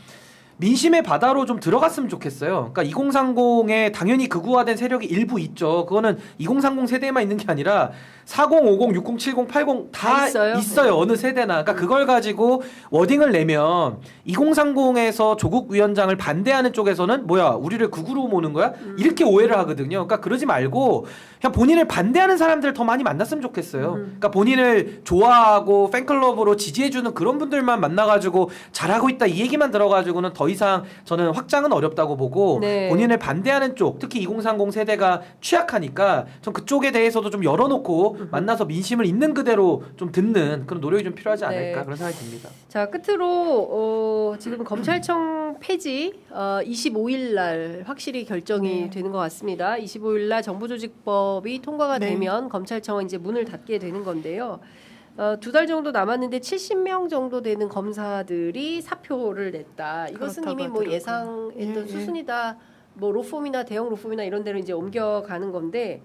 민심의 바다로 좀 들어갔으면 좋겠어요. 그러니까 2030에 당연히 극우화된 세력이 일부 있죠. 그거는 2030 세대에만 있는 게 아니라 40, 50, 60, 70, 80 다 있어요. 어느 세대나. 그러니까 그걸 가지고 워딩을 내면 2030에서 조국 위원장을 반대하는 쪽에서는 뭐야, 우리를 극우로 모는 거야? 이렇게 오해를 하거든요. 그러니까 그러지 말고 그냥 본인을 반대하는 사람들을 더 많이 만났으면 좋겠어요. 그러니까 본인을 좋아하고 팬클럽으로 지지해주는 그런 분들만 만나가지고 잘하고 있다 이 얘기만 들어가지고는 더 이상 저는 확장은 어렵다고 보고, 네. 본인을 반대하는 쪽, 특히 2030 세대가 취약하니까 전 그쪽에 대해서도 좀 열어놓고 만나서 민심을 있는 그대로 좀 듣는 그런 노력이 좀 필요하지 않을까, 네. 그런 생각이 듭니다. 자, 끝으로 지금 검찰청 폐지 25일 날 확실히 결정이 되는 것 같습니다. 25일 날 정부조직법이 통과가 네. 되면 검찰청은 이제 문을 닫게 되는 건데요. 2달 정도 남았는데 70명 정도 되는 검사들이 사표를 냈다. 이것은 그렇다고 이미 뭐 하더라고요. 예상했던 예, 수순이다. 뭐 로펌이나 대형 로펌이나 이런 데로 이제 옮겨가는 건데,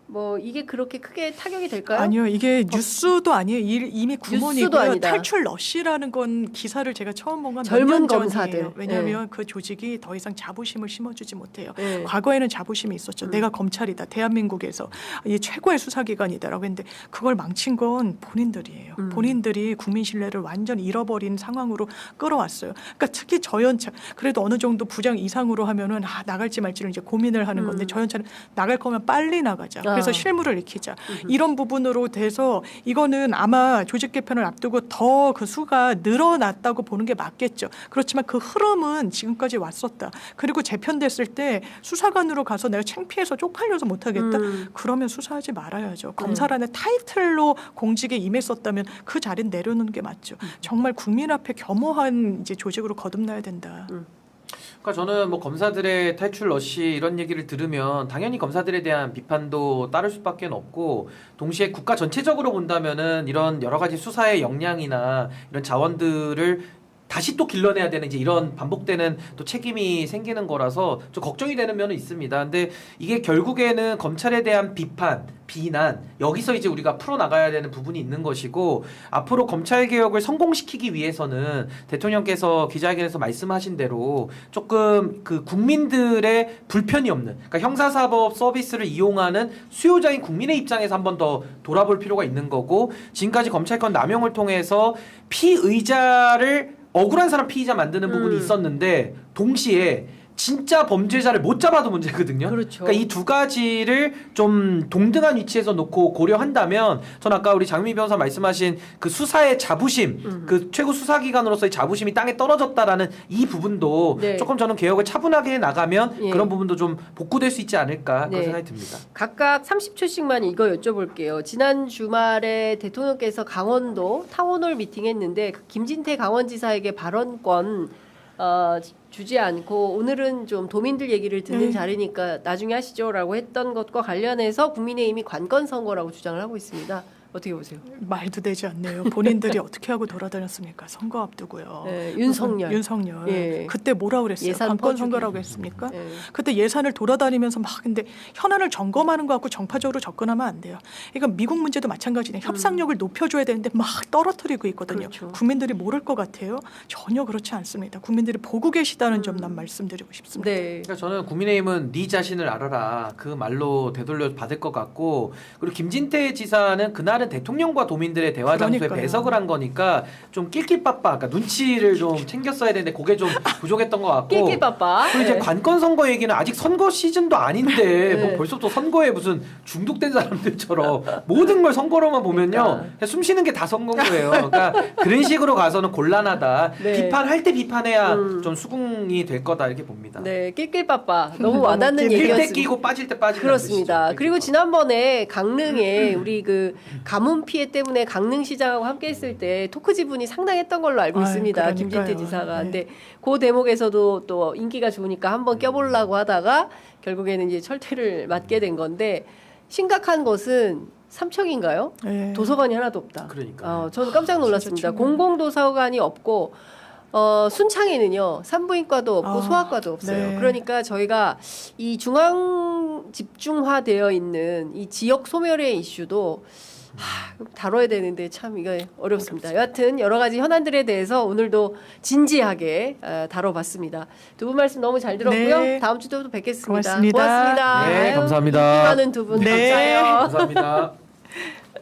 뭐 이게 그렇게 크게 타격이 될까요? 아니요, 이게 뉴스도 아니에요. 이미 뉴스도 구몬이고요. 아니다. 탈출 러시라는 건 기사를 제가 처음 본 건 젊은 몇 년 전이에요. 검사들. 왜냐하면 그 조직이 더 이상 자부심을 심어주지 못해요. 네. 과거에는 자부심이 있었죠. 내가 검찰이다, 대한민국에서 이 최고의 수사기관이다라고 했는데 그걸 망친 건 본인들이에요. 본인들이 국민 신뢰를 완전 잃어버린 상황으로 끌어왔어요. 그러니까 특히 저연차, 그래도 어느 정도 부장 이상으로 하면은 나갈지 말지를 이제 고민을 하는 건데, 저연차는 나갈 거면 빨리 나가자. 그래서 실무를 익히자. 이런 부분으로 돼서 이거는 아마 조직 개편을 앞두고 더 그 수가 늘어났다고 보는 게 맞겠죠. 그렇지만 그 흐름은 지금까지 왔었다. 그리고 재편됐을 때 수사관으로 가서 내가 창피해서 쪽팔려서 못하겠다. 그러면 수사하지 말아야죠. 검사라는 타이틀로 공직에 임했었다면 그 자리는 내려놓는 게 맞죠. 정말 국민 앞에 겸허한 이제 조직으로 거듭나야 된다. 그러니까 저는 뭐 검사들의 탈출 러시 이런 얘기를 들으면 당연히 검사들에 대한 비판도 따를 수밖에 없고, 동시에 국가 전체적으로 본다면은 이런 여러 가지 수사의 역량이나 이런 자원들을 다시 또 길러내야 되는 이제 이런 반복되는 또 책임이 생기는 거라서 좀 걱정이 되는 면은 있습니다. 근데 이게 결국에는 검찰에 대한 비판, 비난 여기서 이제 우리가 풀어나가야 되는 부분이 있는 것이고 앞으로 검찰 개혁을 성공시키기 위해서는 대통령께서 기자회견에서 말씀하신 대로 조금 그 국민들의 불편이 없는 그러니까 형사사법 서비스를 이용하는 수요자인 국민의 입장에서 한 번 더 돌아볼 필요가 있는 거고 지금까지 검찰권 남용을 통해서 피의자를 억울한 사람 피의자 만드는 부분이 있었는데 동시에 진짜 범죄자를 못 잡아도 문제거든요. 그렇죠. 그러니까 이 두 가지를 좀 동등한 위치에서 놓고 고려한다면 전 아까 우리 장미 변호사 말씀하신 그 수사의 자부심, 그 최고 수사기관으로서의 자부심이 땅에 떨어졌다라는 이 부분도 네. 조금 저는 개혁을 차분하게 나가면 예. 그런 부분도 좀 복구될 수 있지 않을까 네. 그런 생각이 듭니다. 각각 30초씩만 이거 여쭤볼게요. 지난 주말에 대통령께서 강원도 타운홀 미팅했는데 그 김진태 강원지사에게 발언권 주지 않고 오늘은 좀 도민들 얘기를 듣는 자리니까 나중에 하시죠라고 했던 것과 관련해서 국민의힘이 관건 선거라고 주장을 하고 있습니다. 어떻게 보세요? 말도 되지 않네요. 본인들이 어떻게 하고 돌아다녔습니까? 선거 앞두고요. 네, 윤석열. 예. 그때 뭐라 그랬어요? 예산 관건 퍼주기. 선거라고 했습니까? 네. 그때 예산을 돌아다니면서 막 근데 현안을 점검하는 거 갖고 정파적으로 접근하면 안 돼요. 이거 미국 문제도 마찬가지네. 협상력을 높여줘야 되는데 막 떨어뜨리고 있거든요. 그렇죠. 국민들이 모를 것 같아요. 전혀 그렇지 않습니다. 국민들이 보고 계시다는 점 난 말씀드리고 싶습니다. 네. 그러니까 저는 국민의힘은 네 자신을 알아라 그 말로 되돌려 받을 것 같고 그리고 김진태 지사는 그날은 대통령과 도민들의 대화 장소에 그러니까요. 배석을 한 거니까 좀 낄낄빠빠 그러니까 눈치를 좀 챙겼어야 되는데 그게 좀 부족했던 것 같고 낄낄빠빠. 그리고 이제 네. 관건 선거 얘기는 아직 선거 시즌도 아닌데 네. 뭐 벌써부터 선거에 무슨 중독된 사람들처럼 모든 걸 선거로만 보면요 그러니까. 그냥 숨 쉬는 게 다 선거인 거예요. 그러니까 그런 식으로 가서는 곤란하다. 네. 비판할 때 비판해야 좀 수긍이 될 거다 이렇게 봅니다. 네, 낄낄빠빠. 너무 와닿는 낄 때 얘기였습니다. 끼고 빠질 때 빠지는 그렇습니다. 뜻이죠. 그리고 지난번에 강릉에 우리 그 가뭄 피해 때문에 강릉시장하고 함께했을 때 토크 지분이 상당했던 걸로 알고 아유, 있습니다. 그러니까요. 김진태 지사가. 네. 근데 그 대목에서도 또 인기가 좋으니까 한번 껴보려고 하다가 결국에는 이제 철퇴를 맞게 된 건데 심각한 것은 삼척인가요? 예. 도서관이 하나도 없다. 그러니까요. 저는 깜짝 놀랐습니다. 진짜 공공도서관이 없고 순창에는요 산부인과도 없고 아, 소아과도 없어요. 네. 그러니까 저희가 이 중앙 집중화되어 있는 이 지역 소멸의 이슈도 다뤄야 되는데 참 이거 어렵습니다. 여하튼 여러 가지 현안들에 대해서 오늘도 진지하게 다뤄봤습니다. 두 분 말씀 너무 잘 들었고요. 네. 다음 주도 또 뵙겠습니다. 고맙습니다. 고맙습니다. 네, 아유, 감사합니다. 많은 두 분 네. 감사해요. 감사합니다.